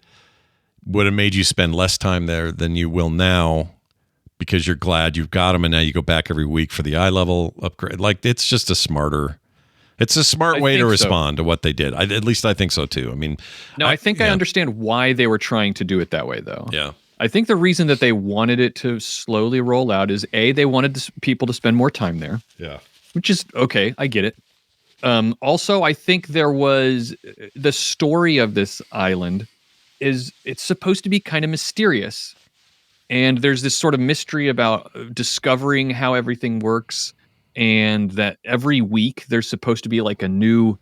would have made you spend less time there than you will now, because you're glad you've got them, and now you go back every week for the eye level upgrade. Like, it's just a smart way to respond to what they did. At least I think so too. I mean, no, I think I understand why they were trying to do it that way, though. Yeah. I think the reason that they wanted it to slowly roll out is they wanted people to spend more time there. Yeah. Which is okay. I get it. Also, I think there was the story of this island it's supposed to be kind of mysterious. And there's this sort of mystery about discovering how everything works, and that every week there's supposed to be like a new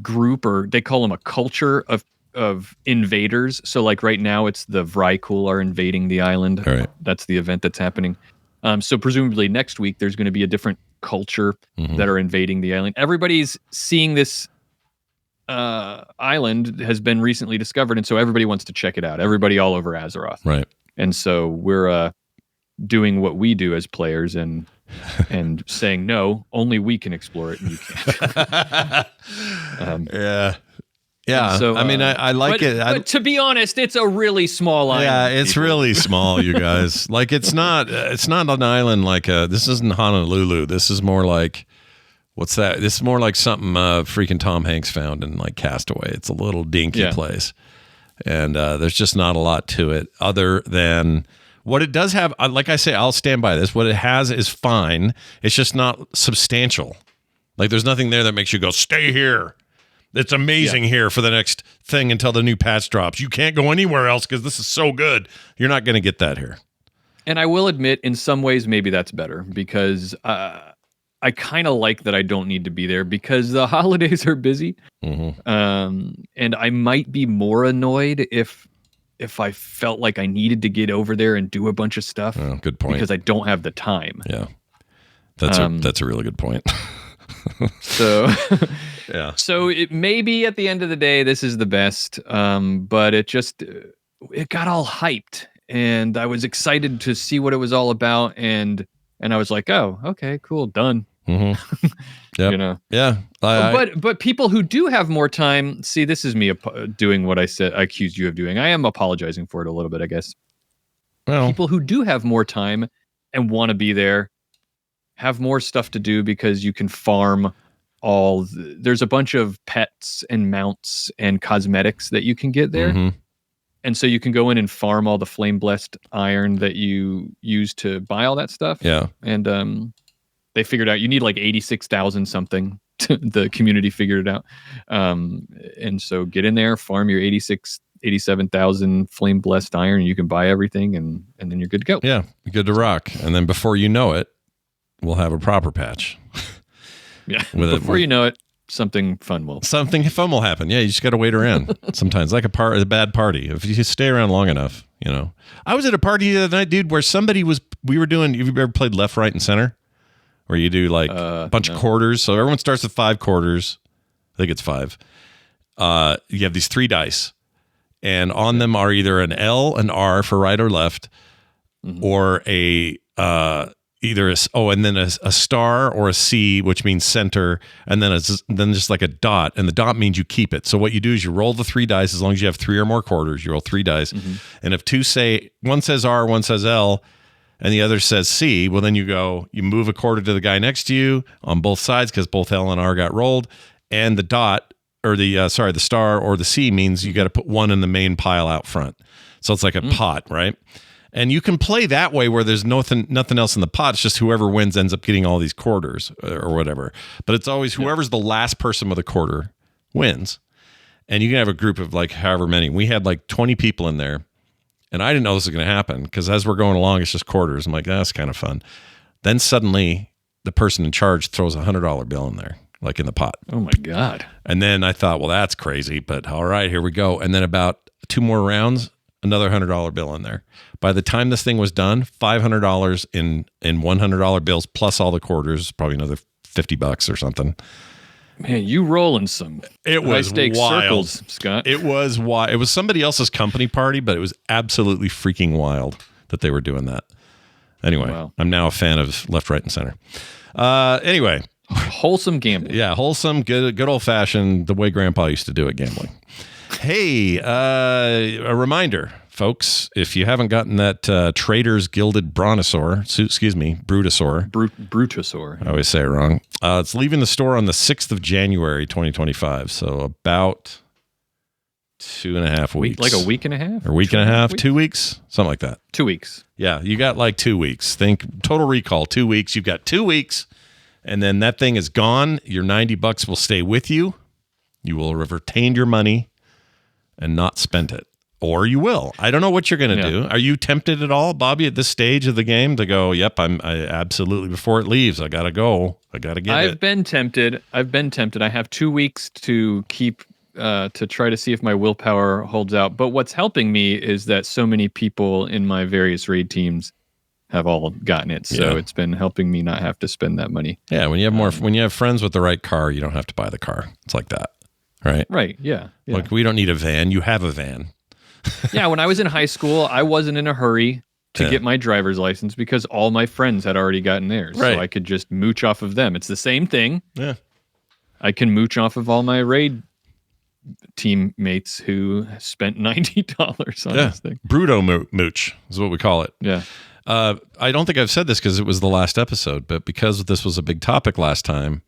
group, or they call them a culture of invaders. So like right now it's the Vrykul are invading the island. Right. That's the event that's happening. So presumably next week there's going to be a different culture that are invading the island. Everybody's seeing this island has been recently discovered, and so everybody wants to check it out. Everybody all over Azeroth. Right. And so we're doing what we do as players and saying, no, only we can explore it and you can't. Yeah. So, I mean, I like it. But to be honest, it's a really small island. Yeah, it's really small, you guys. Like, it's not an island like this isn't Honolulu. This is more like, what's that? This is more like something freaking Tom Hanks found in like Castaway. It's a little dinky place. And there's just not a lot to it other than what it does have. Like I say, I'll stand by this. What it has is fine. It's just not substantial. Like, there's nothing there that makes you go, stay here. It's amazing here for the next thing until the new patch drops. You can't go anywhere else because this is so good. You're not going to get that here. And I will admit, in some ways, maybe that's better, because I kind of like that I don't need to be there, because the holidays are busy. And I might be more annoyed if I felt like I needed to get over there and do a bunch of stuff. Oh, good point. Because I don't have the time. Yeah. That's a really good point. So yeah. So it maybe at the end of the day, this is the best. But it got all hyped, and I was excited to see what it was all about. And I was like, oh, okay, cool, done. Yeah. Yeah. But people who do have more time, see, this is me doing what I said I accused you of doing. I am apologizing for it a little bit, I guess. Well, people who do have more time and want to be there have more stuff to do, because you can farm there's a bunch of pets and mounts and cosmetics that you can get there. And so you can go in and farm all the flame blessed iron that you use to buy all that stuff. Yeah. And they figured out you need like 86,000 something. The community figured it out. And so get in there, farm your 87,000 flame blessed iron, and you can buy everything, and then you're good to go. Yeah. You're good to rock. And then before you know it, we'll have a proper patch. Yeah. Before you know it, something fun will happen. Yeah, you just got to wait around. Sometimes, like a bad party. If you stay around long enough, you know. I was at a party the other night, dude, where we were doing. Have you ever played left, right, and center? Where you do like a bunch of quarters. So everyone starts with 5 quarters. I think it's 5. You have these 3 dice, and on them are either an L, an R for right or left, or and then a star or a C, which means center, and then just like a dot, and the dot means you keep it. So what you do is you roll the 3 dice. As long as you have 3 or more quarters, you roll 3 dice, and if one says R, one says L, and the other says C, well, then you move a quarter to the guy next to you on both sides, because both L and R got rolled, and the dot or the star or the C means you got to put 1 in the main pile out front. So it's like a pot, right? And you can play that way where there's nothing else in the pot. It's just whoever wins ends up getting all these quarters or whatever. But it's always whoever's the last person with a quarter wins. And you can have a group of like however many. We had like 20 people in there. And I didn't know this was going to happen, because as we're going along, it's just quarters. I'm like, that's kind of fun. Then suddenly the person in charge throws a $100 bill in there, like in the pot. Oh my God. And then I thought, well, that's crazy, but all right, here we go. And then about 2 more rounds, another $100 bill in there. By the time this thing was done, $500 in $100 bills plus all the quarters, probably another $50 or something. Man, you rolling some It was high-stakes wild. circles, Scott. It was wild. It was somebody else's company party, but it was absolutely freaking wild that they were doing that. Anyway, Wow. I'm now a fan of left, right, and center. Anyway, Wholesome gambling. yeah, wholesome, good old fashioned, the way Grandpa used to do it, gambling. Hey, a reminder, folks, if you haven't gotten that Traders Gilded Brontosaur, Brutosaur. Brutosaur. I always say it wrong. It's leaving the store on the 6th of January, 2025. So about 2.5 weeks. Like a week and a half? Or week and a half, 2 weeks, something like that. 2 weeks. Yeah, you got like 2 weeks. Think Total Recall, 2 weeks. You've got 2 weeks, and then that thing is gone. Your $90 will stay with you. You will have retained your money and not spent it. Or you will. I don't know what you're going to do. Are you tempted at all, Bobby, at this stage of the game to go, yep, I absolutely, before it leaves, I got to go. I got to get it. I've been tempted. I have 2 weeks to keep to try to see if my willpower holds out. But what's helping me is that so many people in my various raid teams have all gotten it. So it's been helping me not have to spend that money. Yeah, when you have friends with the right car, you don't have to buy the car. It's like that. Right? Right. Yeah. Like we don't need a van. You have a van. Yeah. When I was in high school, I wasn't in a hurry to get my driver's license because all my friends had already gotten theirs. Right. So I could just mooch off of them. It's the same thing. Yeah. I can mooch off of all my raid teammates who spent $90 on this thing. Bruto mooch is what we call it. Yeah. I don't think I've said this because it was the last episode, but because this was a big topic last time,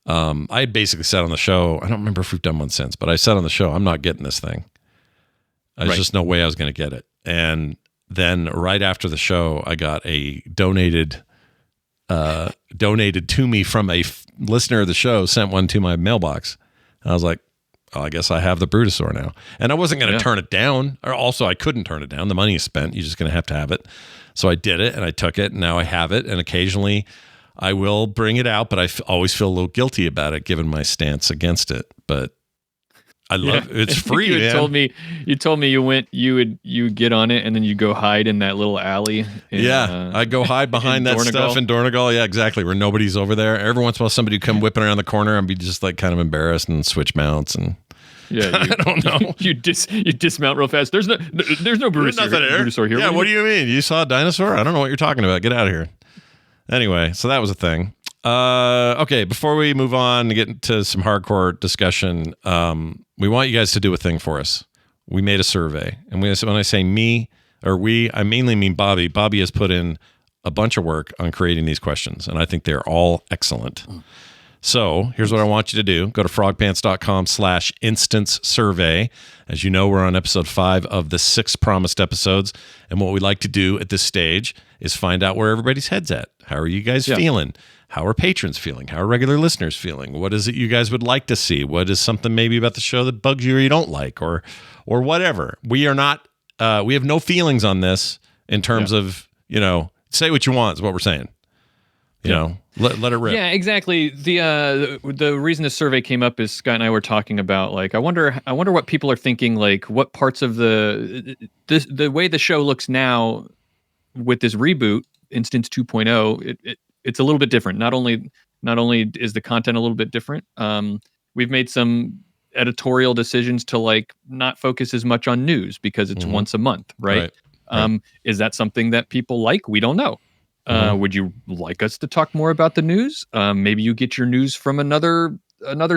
I basically said on the show, I don't remember if we've done one since, but I said on the show, I'm not getting this thing. There's just no way I was going to get it. And then right after the show, I got a donated to me from a listener of the show, sent one to my mailbox. And I was like, oh, I guess I have the Brutosaur now. And I wasn't going to turn it down. Or also, I couldn't turn it down. The money is spent. You're just going to have it. So I did it, and I took it, and now I have it. And occasionally, I will bring it out, but I always feel a little guilty about it, given my stance against it. But I love it's free. You told me you get on it, and then you go hide in that little alley. I go hide behind that stuff in Dornegal. Yeah, exactly. Where nobody's over there. Every once in a while, somebody would come whipping around the corner and be just like kind of embarrassed and switch mounts and. Yeah, I don't know. You dismount real fast. There's no Brutosaur here. Yeah, what do you mean? You saw a dinosaur? I don't know what you're talking about. Get out of here. Anyway, so that was a thing. Okay, before we move on and get into some hardcore discussion, we want you guys to do a thing for us. We made a survey, and when I say me or we, I mainly mean Bobby. Bobby has put in a bunch of work on creating these questions, and I think they're all excellent. So here's what I want you to do. Go to frogpants.com/instance survey. As you know, we're on episode 5 of the 6 promised episodes. And what we like to do at this stage is find out where everybody's head's at. How are you guys feeling? How are patrons feeling? How are regular listeners feeling? What is it you guys would like to see? What is something maybe about the show that bugs you or you don't like or whatever? We are not, we have no feelings on this in terms of, say what you want is what we're saying. You know, let it rip. Yeah, exactly. The reason this survey came up is Scott and I were talking about I wonder what people are thinking, like what parts of the way the show looks now with this reboot, Instance 2.0, it's a little bit different. Not only is the content a little bit different, we've made some editorial decisions to not focus as much on news because it's once a month, right? Is that something that people like? We don't know. Would you like us to talk more about the news? Maybe you get your news from another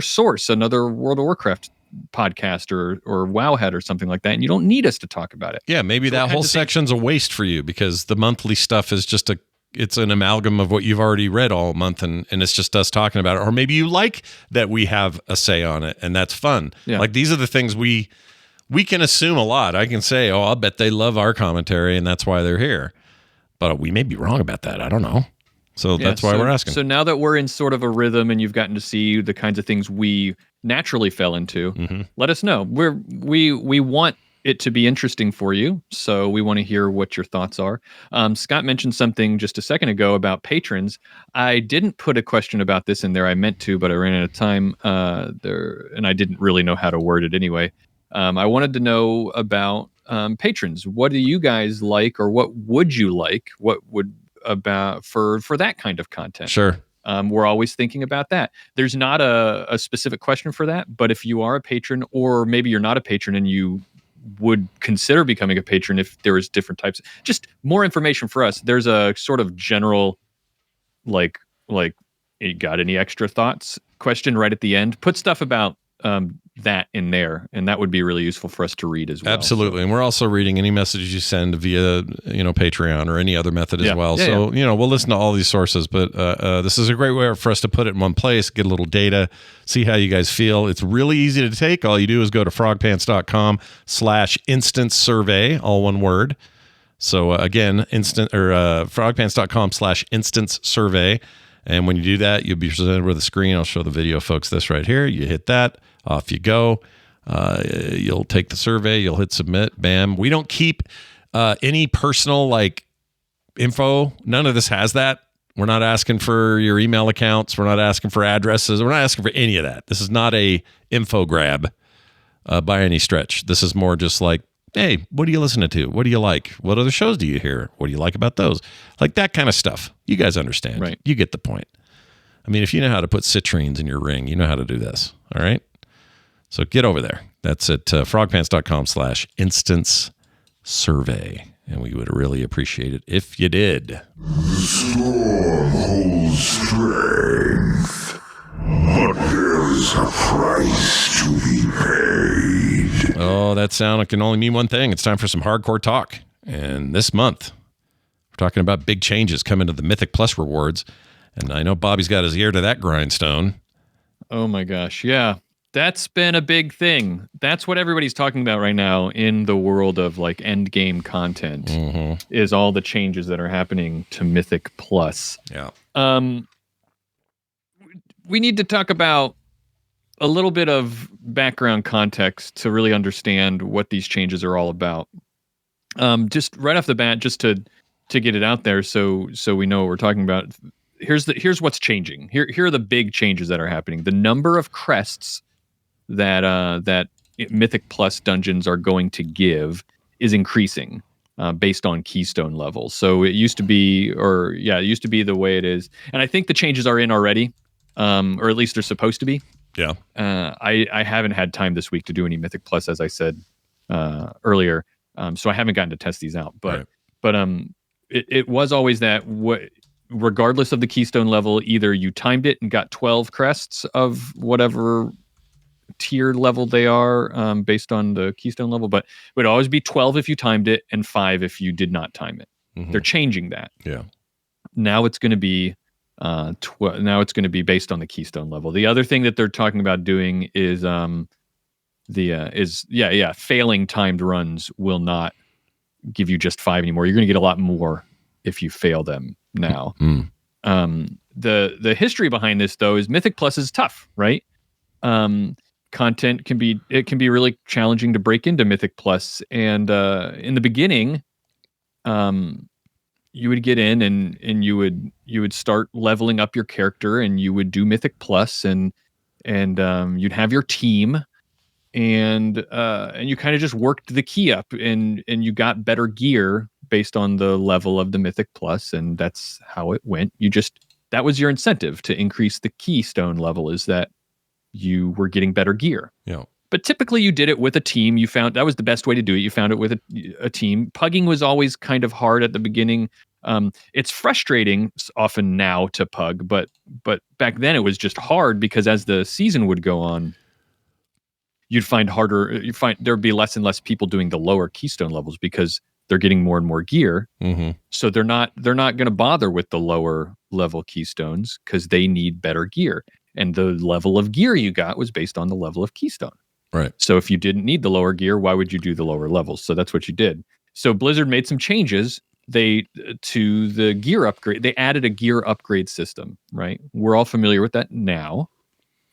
source, another World of Warcraft podcast or Wowhead or something like that, and you don't need us to talk about it. Yeah, maybe that whole section's a waste for you because the monthly stuff is just it's an amalgam of what you've already read all month, and it's just us talking about it. Or maybe you like that we have a say on it, and that's fun. Yeah. Like these are the things we can assume a lot. I can say, oh, I'll bet they love our commentary, and that's why they're here. But we may be wrong about that. I don't know. So that's why we're asking. So now that we're in sort of a rhythm and you've gotten to see the kinds of things we naturally fell into, let us know. We want it to be interesting for you. So we want to hear what your thoughts are. Scott mentioned something just a second ago about patrons. I didn't put a question about this in there. I meant to, but I ran out of time and I didn't really know how to word it anyway. I wanted to know about patrons. What do you guys like, or what would you like? What would about for that kind of content? Sure. we're always thinking about that. There's not a specific question for that, but if you are a patron, or maybe you're not a patron and you would consider becoming a patron if there is different types, just more information for us. There's a sort of general, like, you got any extra thoughts question right at the end. Put stuff about that in there, and that would be really useful for us to read as well. Absolutely. And we're also reading any messages you send via, Patreon or any other method as well. So, we'll listen to all these sources, but this is a great way for us to put it in one place, get a little data, see how you guys feel. It's really easy to take. All you do is go to frogpants.com/instance survey, all one word. So again, frogpants.com/instance survey. And when you do that, you'll be presented with a screen. I'll show the video folks this right here. You hit that, off you go. You'll take the survey, you'll hit submit, bam. We don't keep any personal info. None of this has that. We're not asking for your email accounts. We're not asking for addresses. We're not asking for any of that. This is not a info grab by any stretch. This is more just like, hey, what are you listening to? What do you like? What other shows do you hear? What do you like about those? Like that kind of stuff. You guys understand. Right. You get the point. I mean, if you know how to put citrines in your ring, you know how to do this. All right? So get over there. That's at frogpants.com/instance survey. And we would really appreciate it if you did. The storm holds strength, but there is a price to be paid. Oh, that sound can only mean one thing. It's time for some hardcore talk. And this month, we're talking about big changes coming to the Mythic Plus rewards. And I know Bobby's got his ear to that grindstone. Oh my gosh, yeah. That's been a big thing. That's what everybody's talking about right now in the world of end game content, is all the changes that are happening to Mythic Plus. Yeah. We need to talk about a little bit of background context to really understand what these changes are all about. Just right off the bat, just to get it out there, so we know what we're talking about. Here's what's changing. Here are the big changes that are happening. The number of crests that Mythic Plus dungeons are going to give is increasing based on keystone levels. So it used to be the way it is, and I think the changes are in already, or at least they're supposed to be. Yeah. I haven't had time this week to do any Mythic Plus, as I said earlier, so I haven't gotten to test these out. But it was always that regardless of the keystone level, either you timed it and got 12 crests of whatever tier level they are based on the keystone level, but it would always be 12 if you timed it and 5 if you did not time it. They're changing that. Yeah. Now it's going to be based on the keystone level. The other thing that they're talking about doing is failing timed runs will not give you just 5 anymore. You're going to get a lot more if you fail them now. The history behind this, though, is Mythic Plus is tough, right? Content can be really challenging to break into Mythic Plus, and in the beginning, you would get in and you would start leveling up your character, and you would do Mythic Plus, and you'd have your team, and you kind of just worked the key up, and you got better gear based on the level of the Mythic Plus, and that's how it went. That was your incentive to increase the keystone level, is that you were getting better gear. Yeah. But typically you did it with a team. You found that was the best way to do it. You found it with a team. Pugging was always kind of hard at the beginning. It's frustrating often now to pug, but back then it was just hard, because as the season would go on, you'd find there'd be less and less people doing the lower keystone levels because they're getting more and more gear. So they're not going to bother with the lower level keystones because they need better gear. And the level of gear you got was based on the level of keystone. Right. So if you didn't need the lower gear, why would you do the lower levels? So that's what you did. So Blizzard made some changes. To the gear upgrade, they added a gear upgrade system, right? We're all familiar with that now.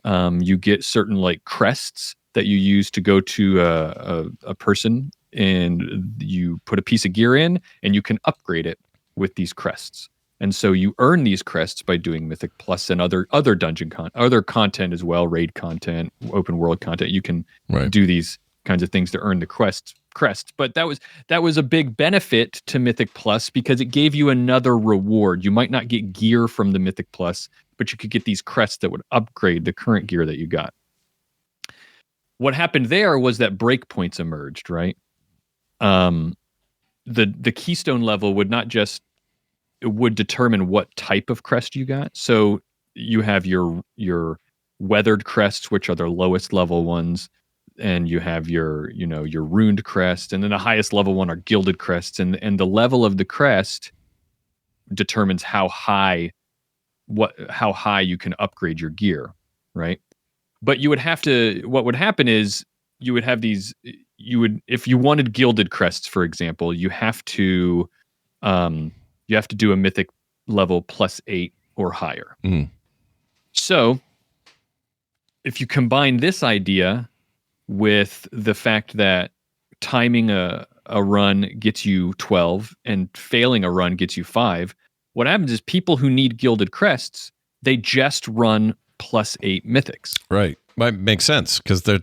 You get certain crests that you use to go to a person, and you put a piece of gear in, and you can upgrade it with these crests. And so you earn these crests by doing Mythic Plus and other dungeon other content as well, raid content, open world content. You can do these kinds of things to earn the crests. But that was a big benefit to Mythic Plus, because it gave you another reward. You might not get gear from the Mythic Plus, but but you could get these crests that would upgrade the current gear that you got. What happened there was that breakpoints emerged, right? The keystone level would not just, it would determine what type of crest you got. So you have your weathered crests, which are the lowest level ones, and you have your runed crest, and then the highest level one are gilded crests, and the level of the crest determines how high you can upgrade your gear, right? But you would have to, what would happen is you would have these, if you wanted gilded crests, for example, you have to do a mythic level +8 or higher. So if you combine this idea with the fact that timing a run gets you 12 and failing a run gets you 5, what happens is people who need gilded crests, they just run +8 mythics. Right. Might make sense because they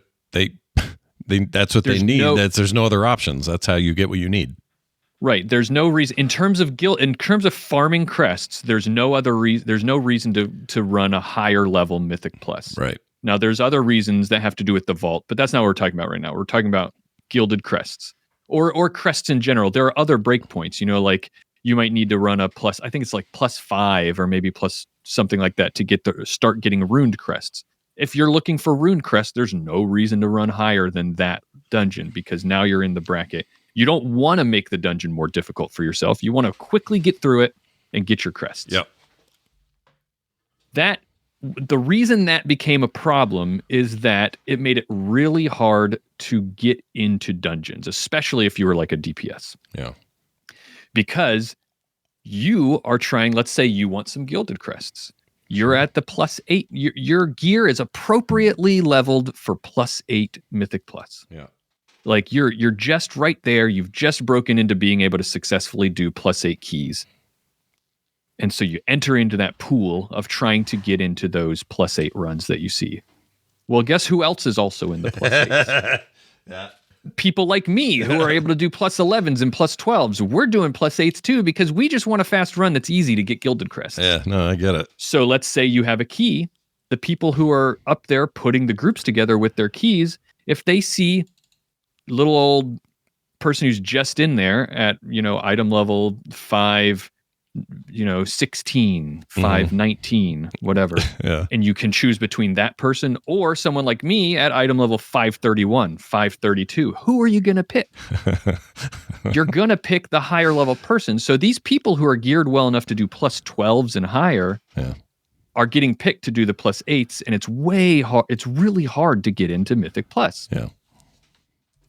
that's what they need. There's no other options. That's how you get what you need. Right. There's no reason in terms of farming crests. There's no other reason. There's no reason to run a higher level mythic plus. Right. Now there's other reasons that have to do with the vault, but that's not what we're talking about right now. We're talking about gilded crests or crests in general. There are other breakpoints. Like you might need to run a plus. I think it's like +5 or maybe plus something like that to start getting runed crests. If you're looking for runed crests, there's no reason to run higher than that dungeon because now you're in the bracket. You don't want to make the dungeon more difficult for yourself. You want to quickly get through it and get your crests. Yep. The reason that became a problem is that it made it really hard to get into dungeons, especially if you were like a DPS. Yeah. Because you are trying, let's say you want some gilded crests. You're at the +8. Your gear is appropriately leveled for +8 mythic plus. Yeah. Like you're just right there. You've just broken into being able to successfully do +8 keys. And so you enter into that pool of trying to get into those +8 runs that you see. Well, guess who else is also in the +8s? Yeah. People like me who are able to do +11s and +12s. We're doing +8s too because we just want a fast run that's easy to get gilded crests. Yeah, no, I get it. So let's say you have a key. The people who are up there putting the groups together with their keys, if they see little old person who's just in there at, item level 5, 16, 519, whatever. Yeah. And you can choose between that person or someone like me at item level 531, 532. Who are you going to pick? You're going to pick the higher level person. So these people who are geared well enough to do +12s and higher are getting picked to do the +8s. And it's way hard. It's really hard to get into Mythic Plus. Yeah.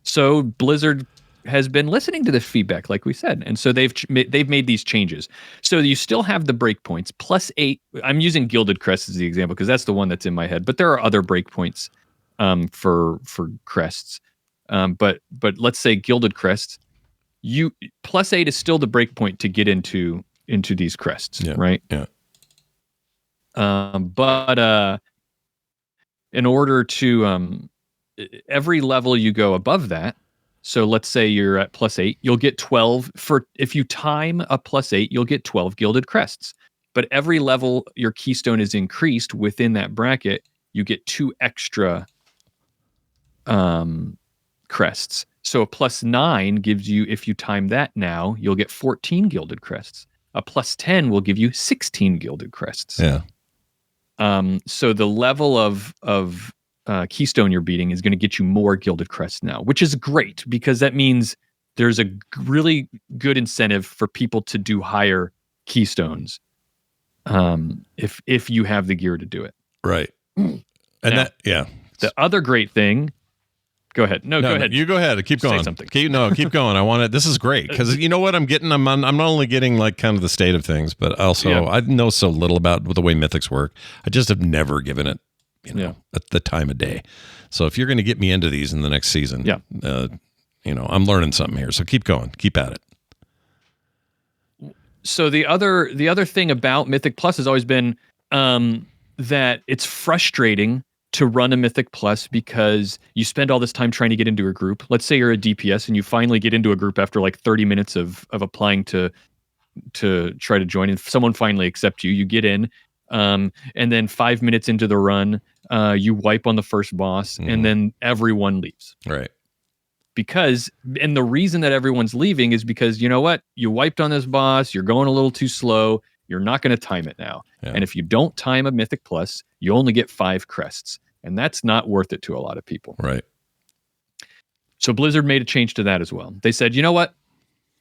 So Blizzard has been listening to this feedback, like we said, and so they've made these changes. So you still have the breakpoints +8. I'm using Gilded Crest as the example because that's the one that's in my head. But there are other breakpoints for crests. But let's say Gilded Crest, +8 is still the breakpoint to get into these crests, right? Yeah. But in order to every level you go above that. So let's say you're at +8, you'll get 12 if you time a +8, you'll get 12 gilded crests. But every level your keystone is increased within that bracket, you get 2 extra crests. So a +9 gives you, if you time that now, you'll get 14 gilded crests. A +10 will give you 16 gilded crests. Yeah. So the level of keystone you're beating is going to get you more gilded crests now, which is great because that means there's a really good incentive for people to do higher keystones if you have the gear to do it. Right. And now, the other great thing, go ahead. No, go ahead. You go ahead. Keep going. Say something. Keep going. I want it. This is great because you know what I'm getting. I'm not only getting like kind of the state of things, but also I know so little about the way mythics work. I just have never given it, at the time of day. So if you're going to get me into these in the next season, I'm learning something here. So keep going. Keep at it. So the other thing about Mythic Plus has always been that it's frustrating to run a Mythic Plus because you spend all this time trying to get into a group. Let's say you're a DPS and you finally get into a group after like 30 minutes of applying to try to join, and someone finally accepts you. You get in. And then 5 minutes into the run, you wipe on the first boss, and then everyone leaves. Right. And the reason that everyone's leaving is because, you know what? You wiped on this boss, you're going a little too slow, you're not going to time it now. Yeah. And if you don't time a Mythic Plus, you only get 5 crests. And that's not worth it to a lot of people. Right. So Blizzard made a change to that as well. They said, you know what?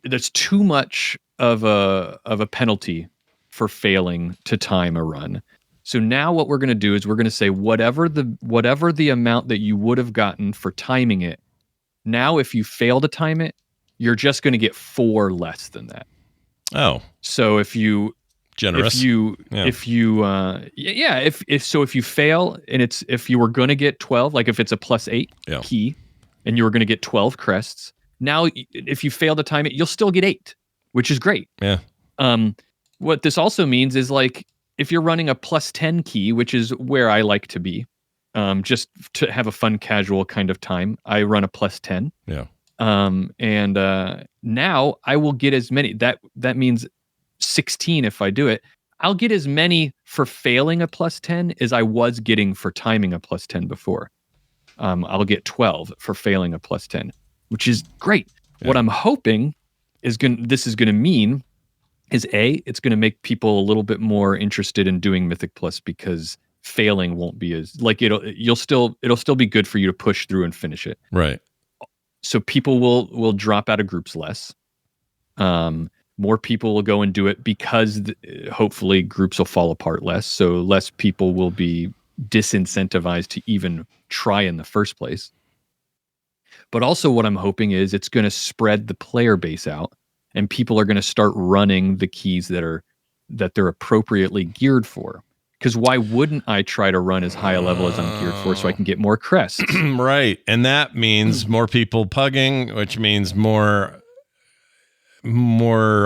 There's too much of a penalty for failing to time a run. So now what we're going to do is we're going to say whatever the amount that you would have gotten for timing it, now if you fail to time it, you're just going to get 4 less than that. Oh. So if you generous. If you fail and if you were going to get 12, like if it's a +8 key and you were going to get 12 crests, now if you fail to time it, you'll still get 8, which is great. Yeah. What this also means is, like, if you're running a +10 key, which is where I like to be, just to have a fun, casual kind of time, I run a +10. Yeah. Now I will get as many. That means 16 if I do it. I'll get as many for failing a +10 as I was getting for timing a +10 before. I'll get 12 for failing a +10, which is great. Yeah. What I'm hoping this is going to mean is it's going to make people a little bit more interested in doing Mythic Plus, because failing won't be as, like, it'll still be good for you to push through and finish it. Right. So people will drop out of groups less. More people will go and do it because hopefully groups will fall apart less. So less people will be disincentivized to even try in the first place. But also what I'm hoping is it's going to spread the player base out, and people are going to start running the keys that they're appropriately geared for. Because why wouldn't I try to run as high a level as I'm geared for so I can get more crests? Right. And that means more people pugging, which means more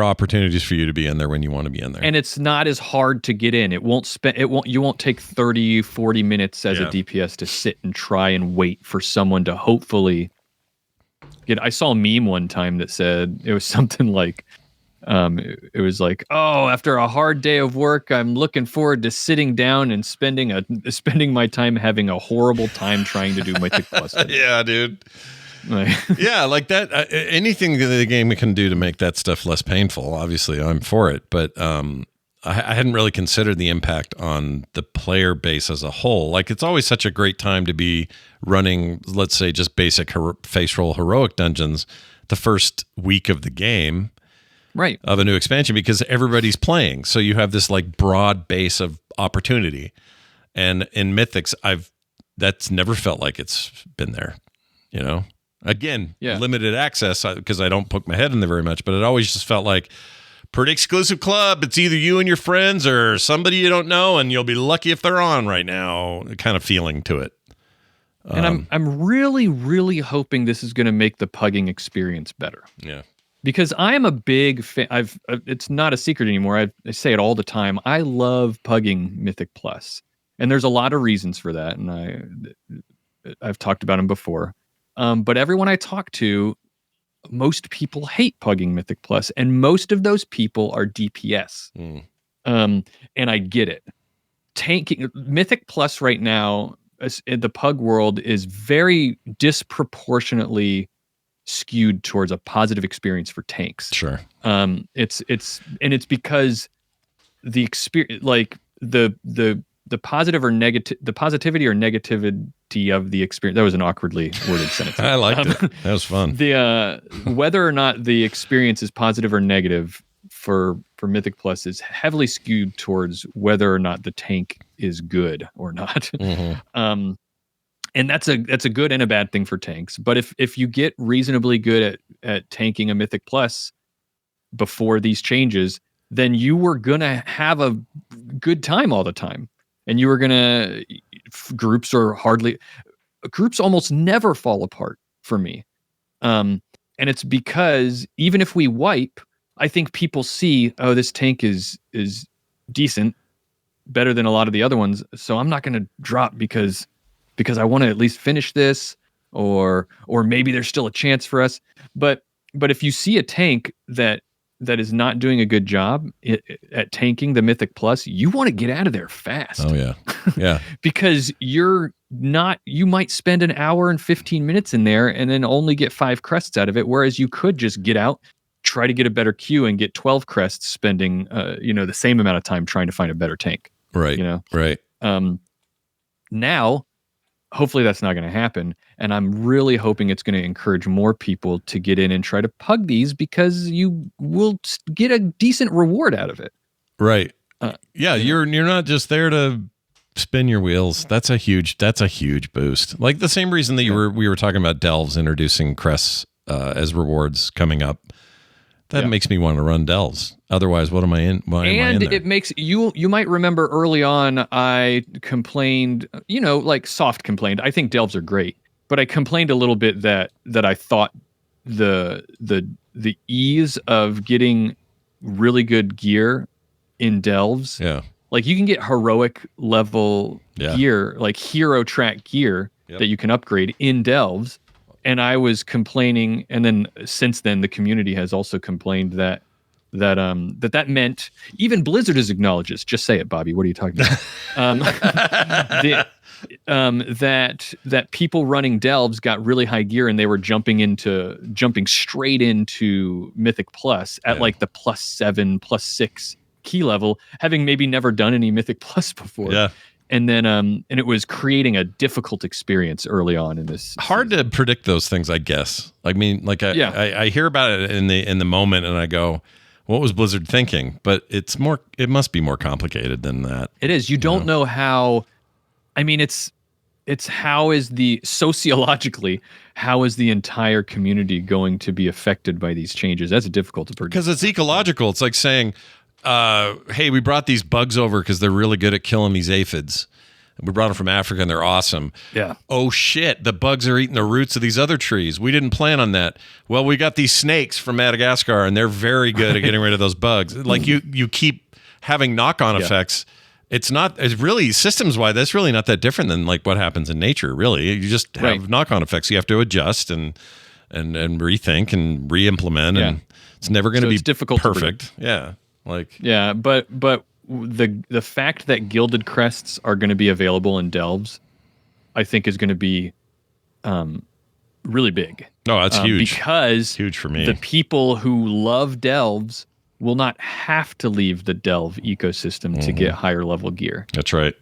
opportunities for you to be in there when you want to be in there. And it's not as hard to get in. You won't take 30, 40 minutes as a DPS to sit and try and wait for someone to hopefully get. I saw a meme one time that said, it was something like, it was like, oh, after a hard day of work, I'm looking forward to sitting down and spending my time having a horrible time trying to do Mythic Plus. Yeah, dude. Yeah, like that. Anything that the game can do to make that stuff less painful, obviously, I'm for it. But I hadn't really considered the impact on the player base as a whole. Like, it's always such a great time to be running, let's say, just basic face roll heroic dungeons the first week of the game. Right. Of a new expansion, because everybody's playing. So you have this like broad base of opportunity. And in Mythics, that's never felt like it's been there, you know? Again, limited access because I don't poke my head in there very much, but it always just felt like pretty exclusive club. It's either you and your friends or somebody you don't know, and you'll be lucky if they're on right now, kind of feeling to it. And I'm really, really hoping this is going to make the pugging experience better. Yeah. Because I am a big fan. It's not a secret anymore. I say it all the time. I love pugging Mythic Plus, and there's a lot of reasons for that, and I've talked about them before. But everyone I talk to, most people hate pugging Mythic Plus, and most of those people are DPS. And I get it. Tanking Mythic Plus right now in the pug world is very disproportionately skewed towards a positive experience for tanks. Sure. It's because the experience, like the positivity or negativity of the experience. That was an awkwardly worded sentence. I liked it. That was fun. Whether or not the experience is positive or negative for Mythic Plus is heavily skewed towards whether or not the tank is good or not. Mm-hmm. And that's a good and a bad thing for tanks. But if you get reasonably good at tanking a Mythic Plus before these changes, then you were gonna have a good time all the time, and you were gonna groups almost never fall apart for me, and it's because even if we wipe, I think people see, oh, this tank is decent, better than a lot of the other ones, so I'm not gonna drop because I want to at least finish this, or maybe there's still a chance for us. But if you see a tank that that is not doing a good job at tanking the Mythic Plus, you want to get out of there fast. Oh yeah. Yeah. Because you might spend an hour and 15 minutes in there and then only get 5 crests out of it. Whereas you could just get out, try to get a better queue and get 12 crests, spending, the same amount of time trying to find a better tank. Right. Right. Now, hopefully that's not going to happen. And I'm really hoping it's going to encourage more people to get in and try to pug these, because you will get a decent reward out of it. Right. You're not just there to spin your wheels. That's a huge boost. Like the same reason that we were talking about delves introducing crests as rewards coming up. That makes me want to run delves. Otherwise, what am I in? Why am I in there? It makes you might remember early on I complained, like soft complained. I think delves are great, but I complained a little bit that I thought the ease of getting really good gear in delves. Yeah. Like you can get heroic level gear, like hero track gear that you can upgrade in delves. And I was complaining, and then since then the community has also complained that meant, even Blizzard acknowledges. Just say it, Bobby. What are you talking about? That people running delves got really high gear and they were jumping straight into Mythic Plus at like the +7, +6 key level, having maybe never done any Mythic Plus before. Yeah. And then and it was creating a difficult experience early on in this. Hard to predict those things, I guess. I mean, like I hear about it in the moment and I go, what was Blizzard thinking? But it must be more complicated than that. It is. You don't know how. I mean, it's how is sociologically, how is the entire community going to be affected by these changes? That's difficult to predict. Because it's ecological. It's like saying, hey, we brought these bugs over because they're really good at killing these aphids. We brought them from Africa and they're awesome. Yeah. Oh shit, the bugs are eating the roots of these other trees. We didn't plan on that. Well, we got these snakes from Madagascar and they're very good at getting rid of those bugs. Like you keep having knock-on effects. It's really systems-wide, that's really not that different than like what happens in nature, really. You just have knock-on effects. You have to adjust and rethink and re-implement, and it's never going to be difficult perfect. But the fact that gilded crests are going to be available in delves, I think is going to be really big. No, that's huge. Because huge for me. The people who love delves will not have to leave the delve ecosystem to get higher level gear. That's right.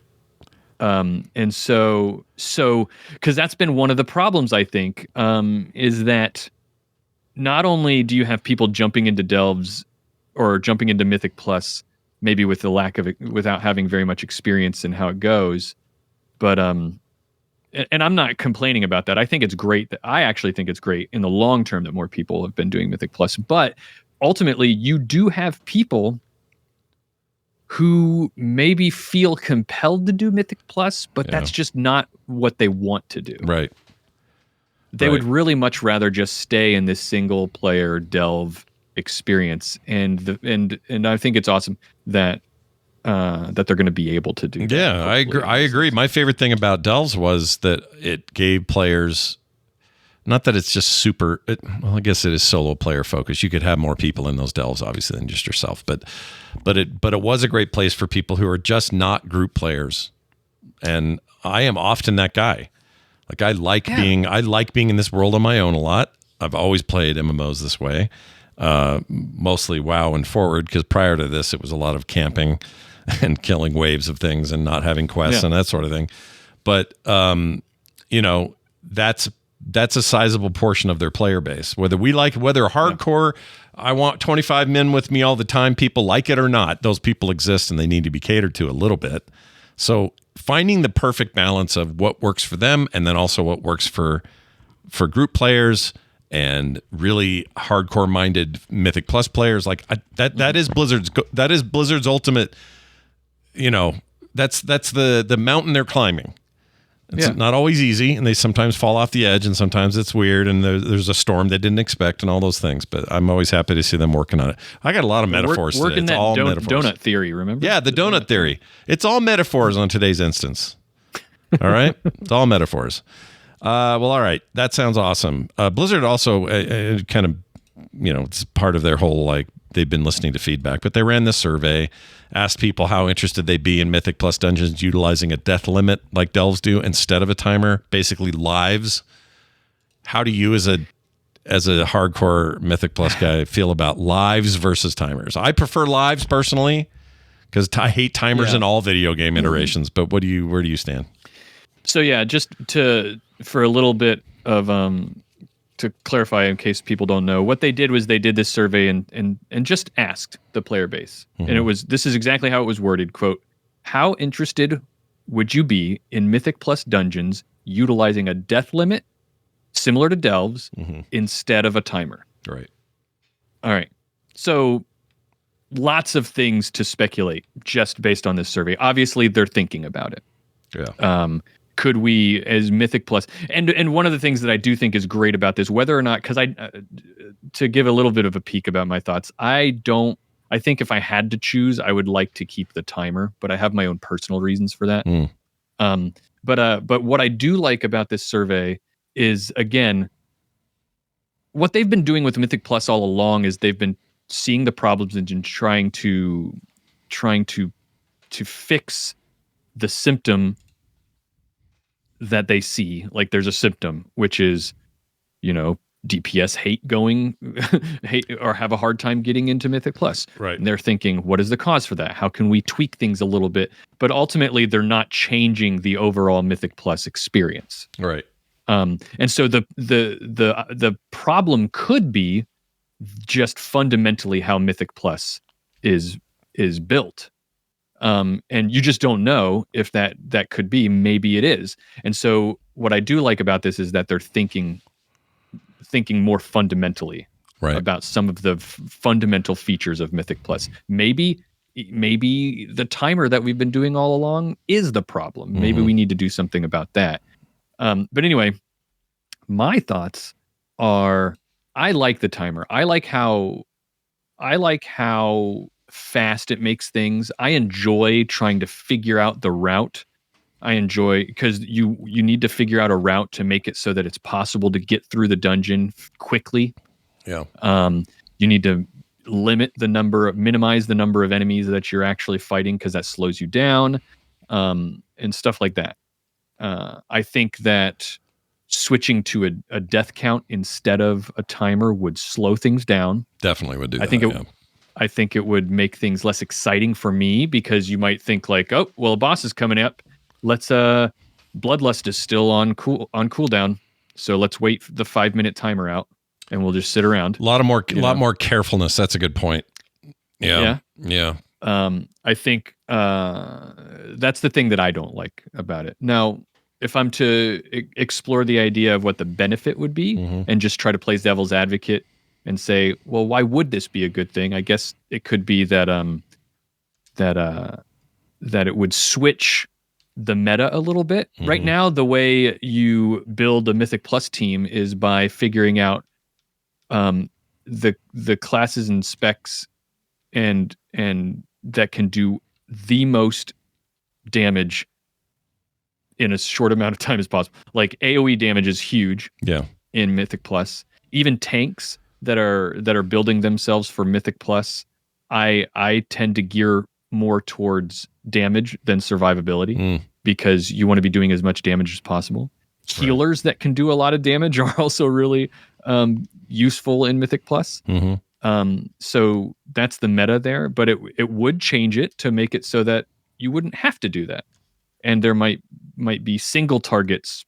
And so because that's been one of the problems, I think, is that not only do you have people jumping into delves or jumping into Mythic Plus, maybe with the without having very much experience in how it goes, but and I'm not complaining about that. I think it's great. I actually think it's great in the long term that more people have been doing Mythic Plus, but ultimately you do have people who maybe feel compelled to do Mythic Plus, but that's just not what they want to do. Right. They would really much rather just stay in this single player delve experience, and I think it's awesome that they're going to be able to do that. Yeah, I agree. My favorite thing about delves was that it gave players, not that it's just super, well, I guess it is solo player focused. You could have more people in those delves, obviously, than just yourself. But it was a great place for people who are just not group players. And I am often that guy. Like I like being in this world on my own a lot. I've always played MMOs this way, mostly WoW and Forward, because prior to this, it was a lot of camping and killing waves of things and not having quests and that sort of thing. But that's a sizable portion of their player base. Whether hardcore, I want 25 men with me all the time, people like it or not, those people exist and they need to be catered to a little bit. So finding the perfect balance of what works for them and then also what works for group players and really hardcore minded Mythic Plus players, like that is Blizzard's ultimate, that's the mountain they're climbing. It's not always easy, and they sometimes fall off the edge, and sometimes it's weird, and there's a storm they didn't expect, and all those things. But I'm always happy to see them working on it. I got a lot of metaphors today. Working it's that all metaphors. donut theory, remember? Yeah, the donut theory. It's all metaphors on today's instance. All right? It's all metaphors. Well, all right. That sounds awesome. Blizzard also kind of, it's part of their whole, like, they've been listening to feedback. But they ran this survey, asked people how interested they'd be in Mythic Plus dungeons utilizing a death limit like Delves do instead of a timer, basically lives. How do you as a hardcore Mythic Plus guy feel about lives versus timers? I prefer lives personally because I hate timers in all video game iterations. But where do you stand? So yeah, just for a little bit of to clarify in case people don't know, what they did was they did this survey and just asked the player base. And this is exactly how it was worded, quote, "How interested would you be in Mythic Plus dungeons utilizing a death limit similar to Delves instead of a timer?" Right. All right. So lots of things to speculate just based on this survey. Obviously, they're thinking about it. Yeah. Could we, as Mythic Plus, and one of the things that I do think is great about this, whether or not, because to give a little bit of a peek about my thoughts, I think if I had to choose, I would like to keep the timer, but I have my own personal reasons for that. But what I do like about this survey is, again, what they've been doing with Mythic Plus all along is they've been seeing the problems and trying to fix the symptom that they see. Like there's a symptom, which is, DPS hate or have a hard time getting into Mythic Plus. Right. And they're thinking, what is the cause for that? How can we tweak things a little bit? But ultimately, they're not changing the overall Mythic Plus experience. Right. And so the problem could be just fundamentally how Mythic Plus is built. And you just don't know if that could be. Maybe it is. And so what I do like about this is that they're thinking more fundamentally about some of the fundamental features of Mythic Plus. Maybe the timer that we've been doing all along is the problem. Maybe we need to do something about that. But anyway, my thoughts are, I like the timer. I like how fast it makes things. I enjoy trying to figure out the route. I enjoy, because you need to figure out a route to make it so that it's possible to get through the dungeon quickly. Yeah. You need to minimize the number of enemies that you're actually fighting, because that slows you down, and stuff like that. I think that switching to a death count instead of a timer would slow things down. Definitely would do that. I think it would make things less exciting for me, because you might think like, oh, well, a boss is coming up. Let's Bloodlust is still on cooldown, so let's wait the 5-minute timer out, and we'll just sit around. A lot more carefulness. That's a good point. Yeah. I think that's the thing that I don't like about it. Now, if I'm to explore the idea of what the benefit would be, and just try to play devil's advocate and say, well, why would this be a good thing? I guess it could be that that it would switch the meta a little bit. Right now, the way you build a Mythic Plus team is by figuring out the classes and specs and that can do the most damage in a short amount of time as possible. Like AoE damage is huge. Yeah. In Mythic Plus, even tanks that are building themselves for Mythic Plus, I tend to gear more towards damage than survivability, because you want to be doing as much damage as possible. Healers that can do a lot of damage are also really useful in Mythic Plus. So that's the meta there, but it would change it to make it so that you wouldn't have to do that. And there might be single targets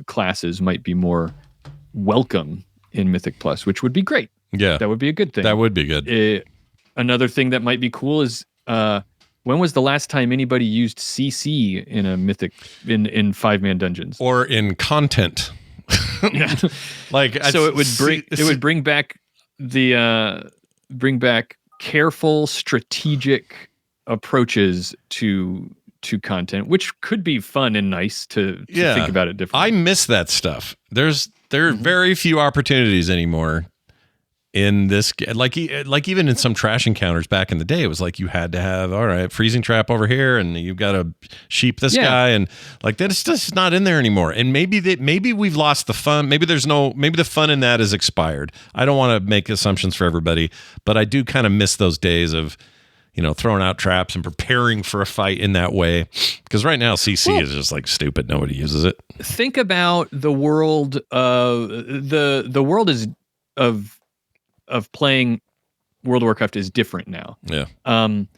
classes might be more welcome in Mythic Plus, which would be great. Yeah. That would be a good thing. That would be good. Another thing that might be cool is when was the last time anybody used CC in a Mythic in 5-man dungeons or in content? So it would bring back careful strategic approaches to content, which could be fun and nice to think about it differently. I miss that stuff. There are very few opportunities anymore in this, like even in some trash encounters back in the day, it was like you had to have, all right, freezing trap over here, and you've got to sheep this guy, and like that's just not in there anymore. And maybe we've lost the fun. Maybe the fun in that is expired. I don't want to make assumptions for everybody, but I do kind of miss those days of, throwing out traps and preparing for a fight in that way. Because right now CC is just like stupid. Nobody uses it. Think about the world. The world is of playing World of Warcraft is different now. Yeah. Than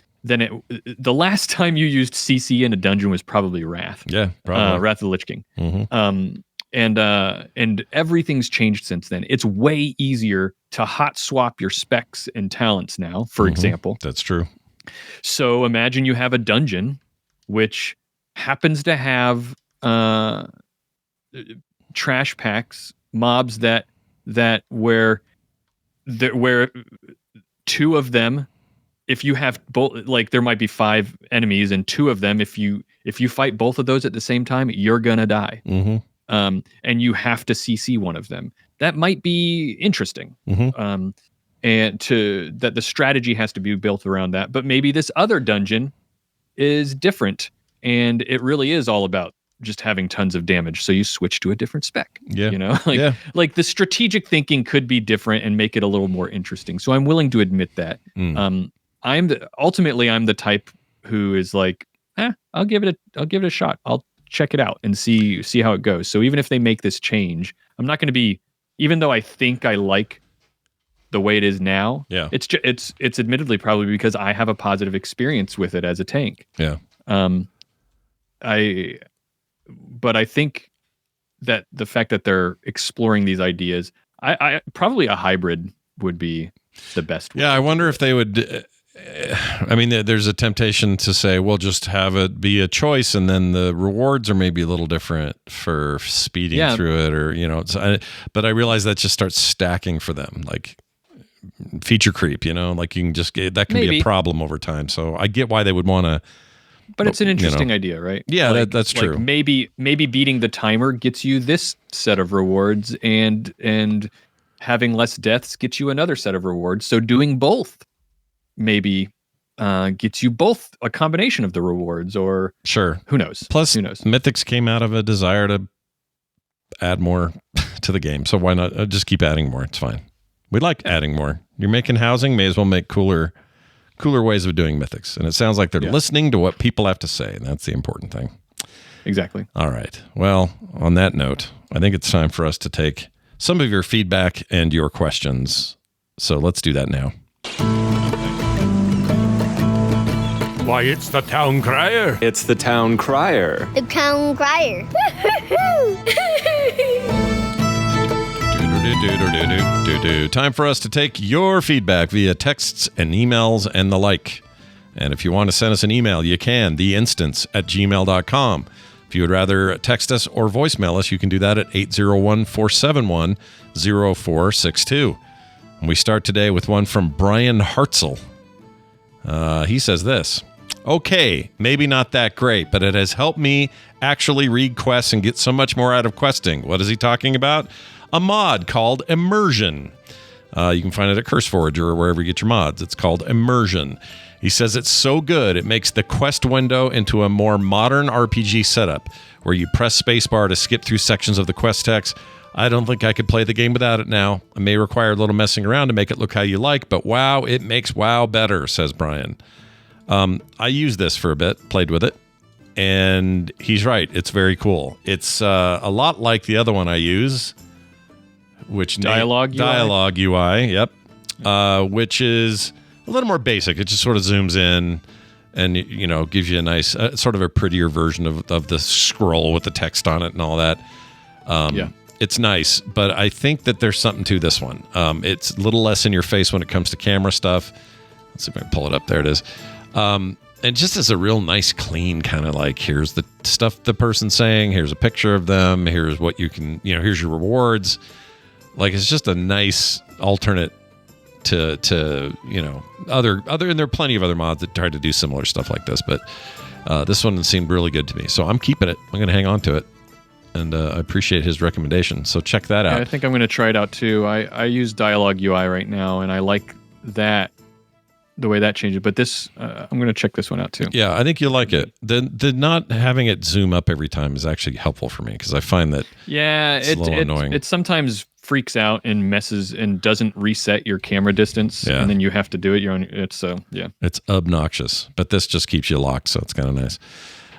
the last time you used CC in a dungeon was probably Wrath. Yeah, probably. Wrath of the Lich King. Mm-hmm. And everything's changed since then. It's way easier to hot swap your specs and talents now, for example. That's true. So imagine you have a dungeon which happens to have trash packs, mobs that where two of them, if you have both, like there might be 5 enemies, and 2 of them, if you fight both of those at the same time, you're gonna die. Mm-hmm. And you have to CC one of them. That might be interesting. Mm-hmm. And that the strategy has to be built around that. But maybe this other dungeon is different, and it really is all about just having tons of damage. So you switch to a different spec. Yeah. Like the strategic thinking could be different and make it a little more interesting. So I'm willing to admit that. I'm the type who is like, I'll give it a shot. I'll check it out and see how it goes. So even if they make this change, I'm not going to be, even though I think I like the way it is now. Yeah. It's admittedly probably because I have a positive experience with it as a tank. Yeah. But I think that the fact that they're exploring these ideas, I probably a hybrid would be the best way. Yeah, I wonder if they would. I mean, there's a temptation to say, well, just have it be a choice, and then the rewards are maybe a little different for speeding through it, or but I realize that just starts stacking for them, like feature creep. Like you can just that can be a problem over time. So I get why they would want to. But it's an interesting idea, right? Yeah, that's true. Like maybe beating the timer gets you this set of rewards, and having less deaths gets you another set of rewards. So doing both maybe gets you both a combination of the rewards, or sure, who knows? Plus, who knows? Mythics came out of a desire to add more to the game, so why not just keep adding more? It's fine. We like adding more. You're making housing, may as well make cooler ways of doing Mythics. And it sounds like they're listening to what people have to say. And that's the important thing. Exactly. All right. Well, on that note, I think it's time for us to take some of your feedback and your questions. So let's do that now. Why, it's the town crier. It's the town crier. The town crier. Time for us to take your feedback via texts and emails and the like. And if you want to send us an email, you can, theinstance@gmail.com. If you would rather text us or voicemail us, you can do that at 801-471-0462. And we start today with one from Brian Hartzell. He says this: okay, maybe not that great, but it has helped me actually read quests and get so much more out of questing. What is he talking about? A mod called Immersion. You can find it at CurseForge or wherever you get your mods. It's called Immersion. He says it's so good, it makes the quest window into a more modern RPG setup where you press spacebar to skip through sections of the quest text. I don't think I could play the game without it now. It may require a little messing around to make it look how you like, but wow, it makes WoW better, says Brian. I used this for a bit, played with it, and he's right. It's very cool. It's a lot like the other one I use, which Dialogue UI, yep, which is a little more basic. It just sort of zooms in and, gives you a nice, sort of a prettier version of the scroll with the text on it and all that. It's nice, but I think that there's something to this one. It's a little less in your face when it comes to camera stuff. Let's see if I can pull it up. There it is. And just as a real nice, clean kind of like, here's the stuff the person's saying, here's a picture of them, here's what you can, here's your rewards. Like, it's just a nice alternate to other, and there are plenty of other mods that try to do similar stuff like this, but this one seemed really good to me. So I'm keeping it. I'm going to hang on to it. and I appreciate his recommendation. So check that out. Yeah, I think I'm going to try it out too. I use Dialogue UI right now, and I like that, the way that changes. But this, I'm going to check this one out too. Yeah, I think you'll like it. The not having it zoom up every time is actually helpful for me because I find that it's a little annoying. It sometimes freaks out and messes and doesn't reset your camera distance, and then you have to do it. It's obnoxious. But this just keeps you locked, so it's kind of nice.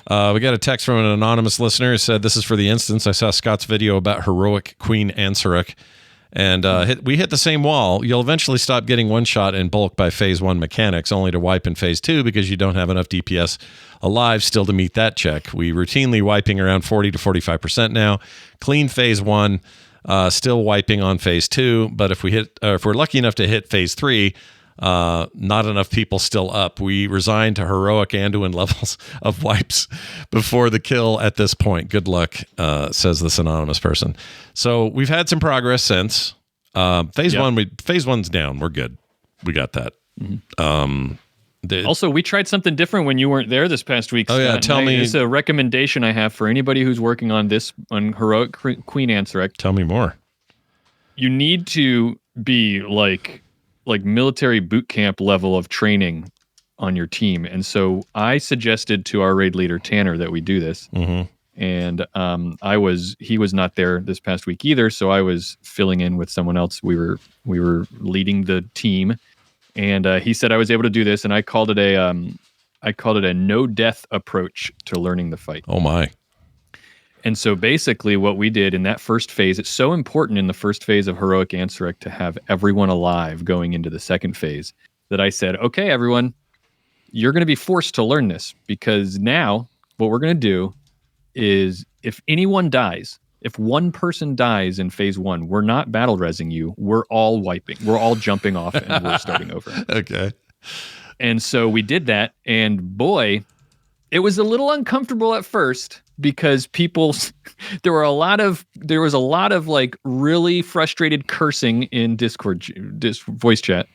We got a text from an anonymous listener who said, "This is for the instance. I saw Scott's video about heroic Queen Ansarek. And we hit the same wall. You'll eventually stop getting one shot in bulk by phase 1 mechanics, only to wipe in phase 2 because you don't have enough DPS alive still to meet that check. We routinely wiping around 40 to 45% now. Clean phase 1, still wiping on phase 2. But if we're lucky enough to hit phase 3, not enough people still up. We resigned to heroic Anduin levels of wipes before the kill at this point. Good luck, says this anonymous person. So we've had some progress since phase 1. Phase 1's down. We're good. We got that. Also, we tried something different when you weren't there this past week. Oh, yeah. Tell me. It's a recommendation I have for anybody who's working on heroic Queen Ansarek. Tell me more. You need to be like military boot camp level of training on your team. And so I suggested to our raid leader, Tanner, that we do this. Mm-hmm. And he was not there this past week either. So I was filling in with someone else. We were leading the team, and he said I was able to do this. And I called it a no death approach to learning the fight. Oh my. And so basically what we did in that first phase, it's so important in the first phase of Heroic Ansarek to have everyone alive going into the second phase that I said, okay, everyone, you're going to be forced to learn this, because now what we're going to do is if anyone dies, if one person dies in phase 1, we're not battle resing you. We're all wiping. We're all jumping off and we're starting over. Okay. And so we did that. And boy, it was a little uncomfortable at first, because there was a lot of like really frustrated cursing in Discord, voice chat,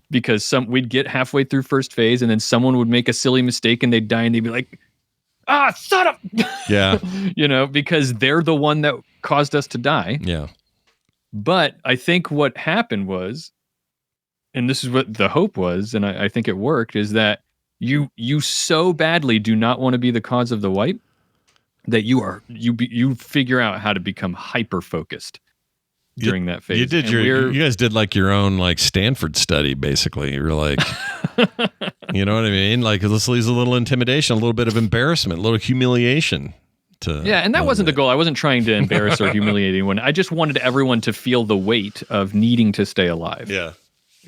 because we'd get halfway through first phase and then someone would make a silly mistake and they'd die and they'd be like, shut up. Yeah. Because they're the one that caused us to die. Yeah. But I think what happened was, and this is what the hope was, and I think it worked, is that you so badly do not want to be the cause of the wipe that you figure out how to become hyper focused during that phase. You guys did like your own like Stanford study, basically. You were like, you know what I mean? Like, this leaves a little intimidation, a little bit of embarrassment, a little humiliation. And that wasn't the goal. I wasn't trying to embarrass or humiliate anyone. I just wanted everyone to feel the weight of needing to stay alive. Yeah.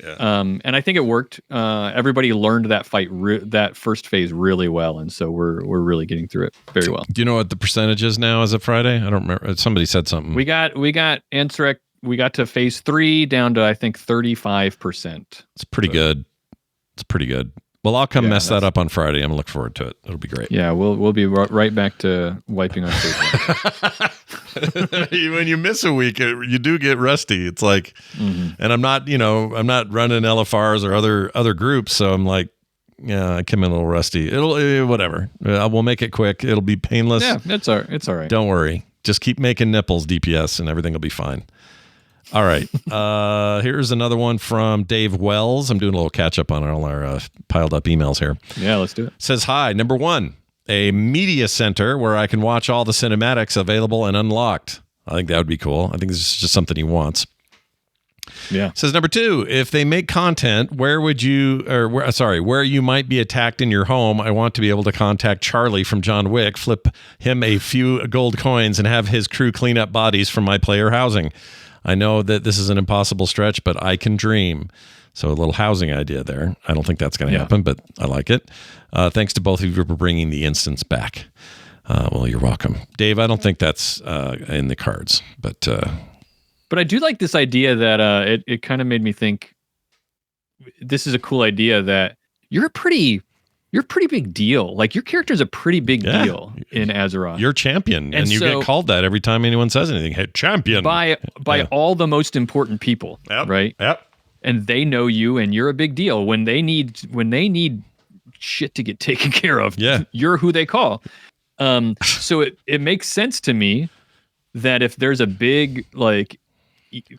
And I think it worked. Everybody learned that fight, that first phase, really well, and so we're really getting through it very well. Do you know what the percentage is now as of Friday? I don't remember. Somebody said something. We got Ansarek. We got to phase 3 down to I think 35%. It's pretty good. It's pretty good. Well, I'll come mess that up on Friday. I'm gonna look forward to it. It'll be great. Yeah, we'll be right back to wiping on phase 1. When you miss a week, you do get rusty. It's like, and I'm not running LFRs or other groups, so I'm like, yeah, I come in a little rusty. It'll whatever. We'll make it quick. It'll be painless. Yeah, it's all right. Don't worry. Just keep making nipples DPS, and everything will be fine. All right. Here's another one from Dave Wells. I'm doing a little catch up on all our piled up emails here. Yeah, let's do it. Says, hi, number 1, a media center where I can watch all the cinematics available and unlocked. I think that would be cool. I think this is just something he wants. Yeah. Says number 2, if they make content, where you might be attacked in your home, I want to be able to contact Charlie from John Wick, flip him a few gold coins, and have his crew clean up bodies from my player housing. I know that this is an impossible stretch, but I can dream. So a little housing idea there. I don't think that's going to happen, but I like it. Thanks to both of you for bringing the instance back. Well, you're welcome. Dave, I don't think that's in the cards, but I do like this idea that it kind of made me think, this is a cool idea that you're a pretty big deal. Like, your character's a pretty big deal in Azeroth. You're champion, and you get called that every time anyone says anything. Hey, champion! By all the most important people, right? Yep. And they know you, and you're a big deal. When they need shit to get taken care of, you're who they call. So it makes sense to me that if there's a big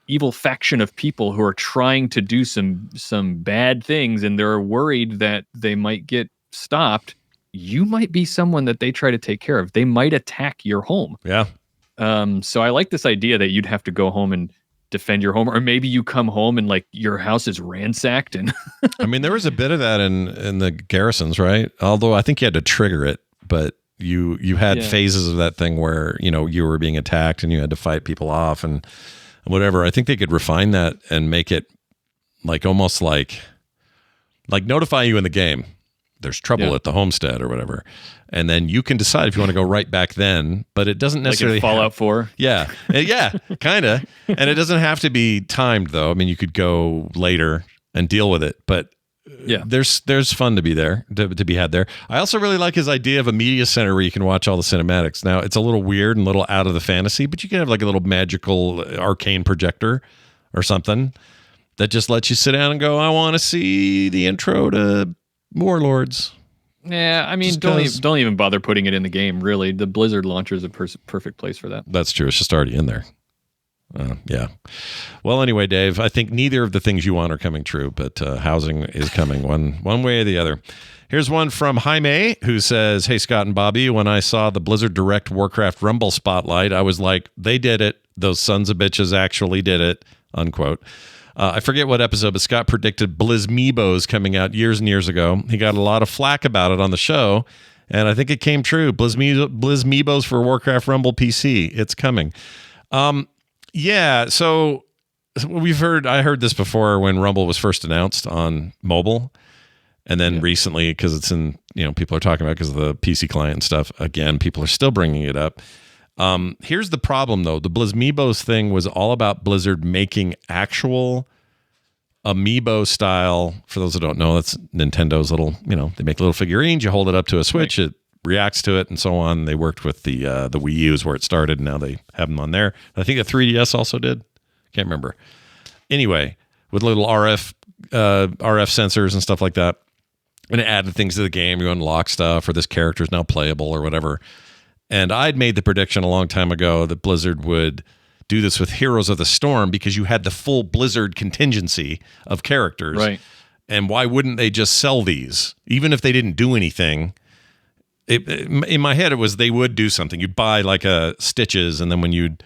evil faction of people who are trying to do some bad things and they're worried that they might get stopped, you might be someone that they try to take care of. They might attack your home. Yeah. So I like this idea that you'd have to go home and defend your home, or maybe you come home and like your house is ransacked. And I mean, there was a bit of that in the garrisons, right? Although I think you had to trigger it, but you had phases of that thing where, you were being attacked and you had to fight people off and whatever. I think they could refine that and make it like almost like notify you in the game there's trouble at the homestead or whatever. And then you can decide if you want to go right back then, but it doesn't necessarily like in Fallout 4. Yeah. Yeah, kind of. And it doesn't have to be timed though. I mean, you could go later and deal with it, but there's fun to be there, to be had there. I also really like his idea of a media center where you can watch all the cinematics. Now, it's a little weird and a little out of the fantasy, but you can have like a little magical arcane projector or something that just lets you sit down and go, I want to see the intro to Warlords. Yeah, I mean, don't even bother putting it in the game, really. The Blizzard launcher is a perfect place for that. That's true. It's just already in there. Yeah. Well, anyway, Dave, I think neither of the things you want are coming true, but housing is coming one way or the other. Here's one from Jaime who says, hey, Scott and Bobby, when I saw the Blizzard Direct Warcraft Rumble spotlight, I was like, they did it. Those sons of bitches actually did it, unquote. I forget what episode, but Scott predicted Blizzmeebos coming out years and years ago. He got a lot of flack about it on the show, and I think it came true. Blizzmeebos for Warcraft Rumble PC. It's coming. Yeah, so I heard this before when Rumble was first announced on mobile, and then recently, because it's in, people are talking about it because of the PC client and stuff. Again, people are still bringing it up. Here's the problem, though. The Blizzmeebos thing was all about Blizzard making actual amiibo style. For those who don't know, that's Nintendo's little, they make little figurines. You hold it up to a Switch, it reacts to it, and so on. They worked with the Wii U is where it started, and now they have them on there. I think the 3DS also did. Can't remember. Anyway, with little RF sensors and stuff like that, and it added things to the game. You unlock stuff, or this character is now playable, or whatever. And I'd made the prediction a long time ago that Blizzard would do this with Heroes of the Storm because you had the full Blizzard contingency of characters. Right. And why wouldn't they just sell these? Even if they didn't do anything, in my head, it was they would do something. You'd buy like a Stitches, and then when you'd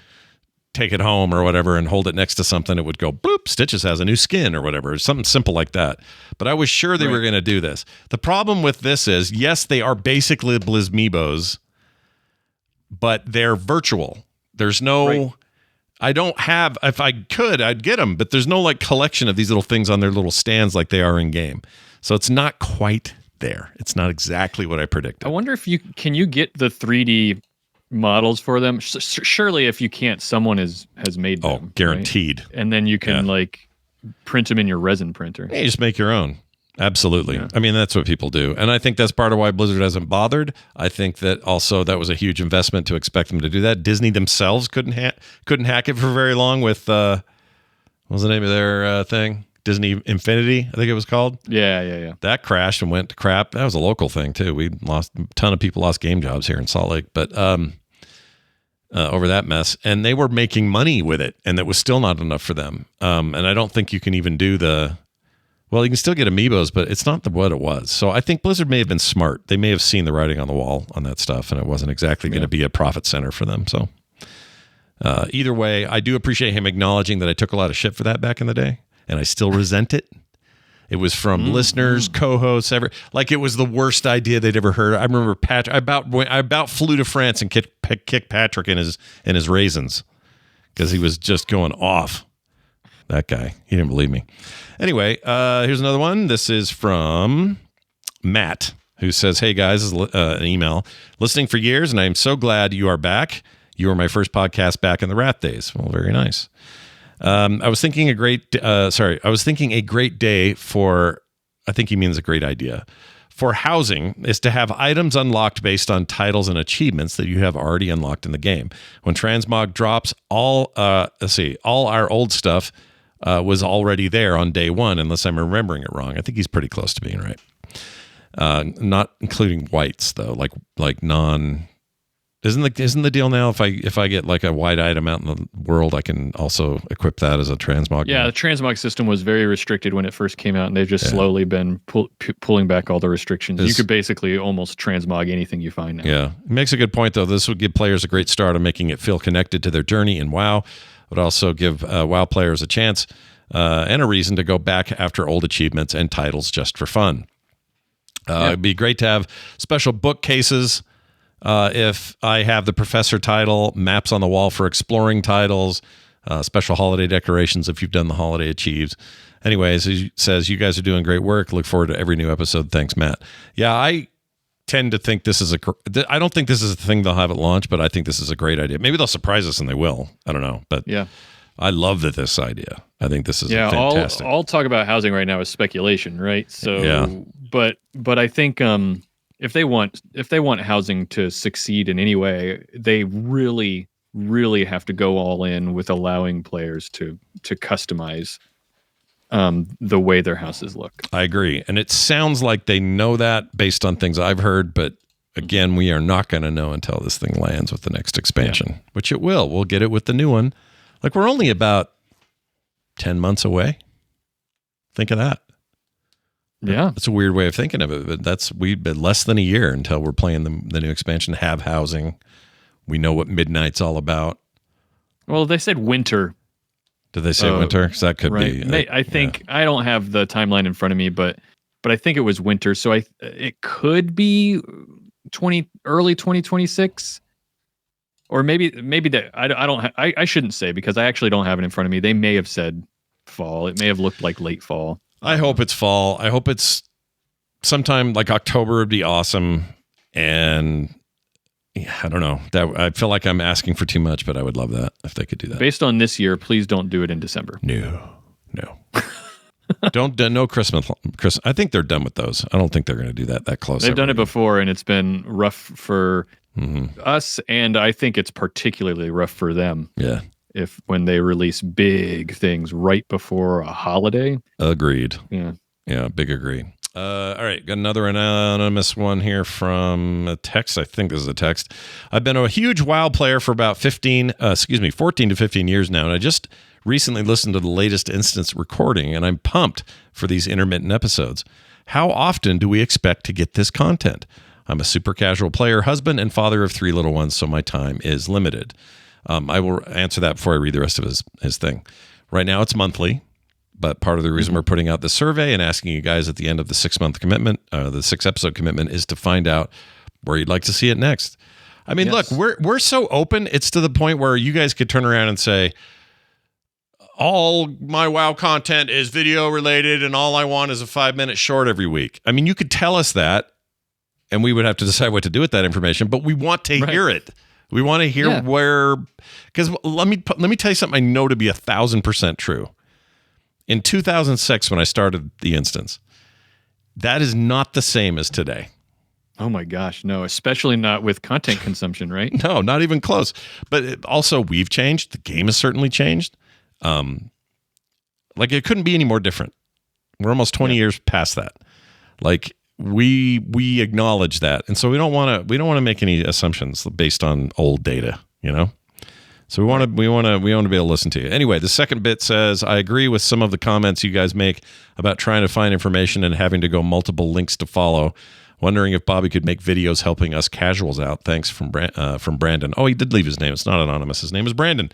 take it home or whatever and hold it next to something, it would go, bloop, Stitches has a new skin or whatever. Something simple like that. But I was sure they were going to do this. The problem with this is, yes, they are basically Blizzmeebos, but they're virtual. There's no, I don't have, if I could, I'd get them, but there's no like collection of these little things on their little stands like they are in game. So it's not quite there. It's not exactly what I predicted. I wonder if can you get the 3D models for them? Surely if you can't, someone has made them. Oh, guaranteed. Right? And then you can like print them in your resin printer. Yeah, you just make your own. Absolutely. Yeah. I mean, that's what people do. And I think that's part of why Blizzard hasn't bothered. I think that also that was a huge investment to expect them to do that. Disney themselves couldn't hack it for very long with, what was the name of their thing? Disney Infinity, I think it was called. Yeah. That crashed and went to crap. That was a local thing too. We lost a ton of people lost game jobs here in Salt Lake, but over that mess. And they were making money with it, and that was still not enough for them. And I don't think you can even do well, you can still get amiibos, but it's not what it was. So I think Blizzard may have been smart. They may have seen the writing on the wall on that stuff, and it wasn't exactly going to be a profit center for them. So either way, I do appreciate him acknowledging that I took a lot of shit for that back in the day, and I still resent it. It was from listeners, co-hosts, like it was the worst idea they'd ever heard. I remember Patrick. I about flew to France and kicked Patrick in his raisins because he was just going off. That guy, he didn't believe me. Anyway, here's another one. This is from Matt, who says, hey guys, this is an email. Listening for years, and I am so glad you are back. You were my first podcast back in the Wrath days. Well, very nice. I was thinking a great day for, I think he means a great idea, for housing is to have items unlocked based on titles and achievements that you have already unlocked in the game. When Transmog drops, all our old stuff was already there on day one, unless I'm remembering it wrong. I think he's pretty close to being right. Not including whites though, like non Isn't the deal now if I get like a white item out in the world, I can also equip that as a transmog? Yeah, now? the transmog system was very restricted when it first came out, and they've just slowly been pulling back all the restrictions. You could basically almost transmog anything you find now. Yeah, it makes a good point though. This would give players a great start on making it feel connected to their journey in WoW. It would also give WoW players a chance and a reason to go back after old achievements and titles just for fun. It'd be great to have special bookcases. If I have the professor title, maps on the wall for exploring titles, special holiday decorations if you've done the holiday achieves. Anyways, he says, you guys are doing great work. Look forward to every new episode. Thanks, Matt. Yeah, I tend to think this is I don't think this is a thing they'll have at launch, but I think this is a great idea. Maybe they'll surprise us and they will. I don't know. But yeah, I love this idea. I think this is fantastic. All talk about housing right now is speculation, right? So, but I think if they want housing to succeed in any way, they really have to go all in with allowing players to customize the way their houses look. I agree. And it sounds like they know that based on things I've heard, but again, we are not going to know until this thing lands with the next expansion, which it will. We'll get it with the new one. Like, we're only about 10 months away. Think of that. Yeah. It's a weird way of thinking of it, but we've been less than a year until we're playing the new expansion, have housing. We know what Midnight's all about. Well, they said winter. Did they say winter? Because that could be. I think I don't have the timeline in front of me, but I think it was winter. So it could be early 2026, or maybe that I shouldn't say because I actually don't have it in front of me. They may have said fall. It may have looked like late fall. I hope it's fall. I hope it's sometime like October would be awesome. And I don't know. I feel like I'm asking for too much, but I would love that if they could do that. Based on this year, please don't do it in December. No. No Christmas. I think they're done with those. I don't think they're going to do that close. They've done it before, and it's been rough for us, and I think it's particularly rough for them. Yeah. When they release big things right before a holiday. Agreed. Yeah, big agree. All right, got another anonymous one here from a text. I think this is a text. I've been a huge WoW player for about 14 to 15 years now, and I just recently listened to the latest instance recording, and I'm pumped for these intermittent episodes. How often do we expect to get this content? I'm a super casual player, husband, and father of 3 little ones, so my time is limited. I will answer that before I read the rest of his thing. Right now, it's monthly, but part of the reason we're putting out the survey and asking you guys at the end of the 6-month commitment, the 6-episode commitment, is to find out where you'd like to see it next. I mean, look, we're so open. It's to the point where you guys could turn around and say, all my WoW content is video related, and all I want is a 5-minute short every week. I mean, you could tell us that, and we would have to decide what to do with that information. But we want to hear it. We want to hear where, because let me tell you something I know to be 1,000% true. In 2006, when I started the instance, that is not the same as today. Oh my gosh, no, especially not with content consumption, right? No, not even close. But also, we've changed. The game has certainly changed. Like, it couldn't be any more different. We're almost 20 years past that. Like, we acknowledge that, and so we don't want to make any assumptions based on old data, you know. So we want to be able to listen to you. Anyway, the second bit says, I agree with some of the comments you guys make about trying to find information and having to go multiple links to follow. Wondering if Bobby could make videos helping us casuals out. Thanks from Brandon. Oh, he did leave his name. It's not anonymous. His name is Brandon.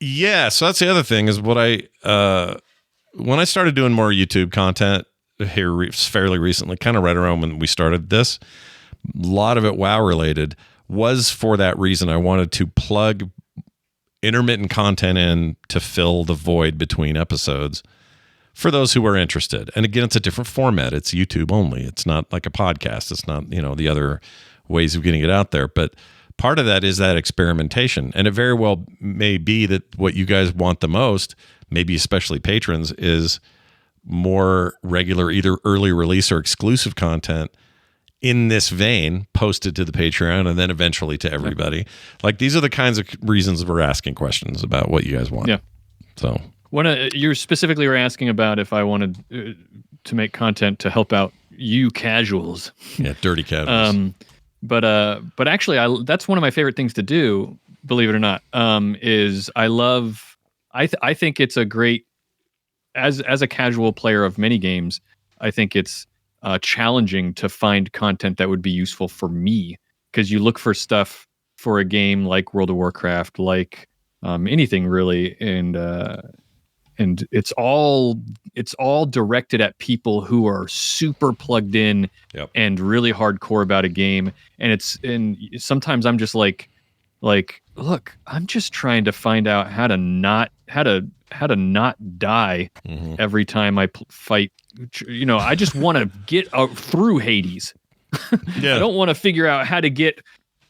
Yeah. So that's the other thing is what when I started doing more YouTube content here fairly recently, kind of right around when we started this, a lot of it WoW related, was for that reason. I wanted to plug intermittent content in to fill the void between episodes for those who are interested. And again, it's a different format. It's YouTube only. It's not like a podcast. It's not, the other ways of getting it out there. But part of that is that experimentation. And it very well may be that what you guys want the most, maybe especially patrons, is more regular, either early release or exclusive content in this vein, posted to the Patreon and then eventually to everybody. Like, these are the kinds of reasons we're asking questions about what you guys want. Yeah. So you specifically were asking about if I wanted to make content to help out you casuals. Yeah, dirty casuals. but actually, that's one of my favorite things to do. Believe it or not, is I think it's a great as a casual player of many games. I think it's challenging to find content that would be useful for me because you look for stuff for a game like World of Warcraft, like anything really, and it's all directed at people who are super plugged in and really hardcore about a game. And sometimes I'm just like, look, I'm just trying to find out how to not die every time I fight. I just want to get through Hades. I don't want to figure out how to get,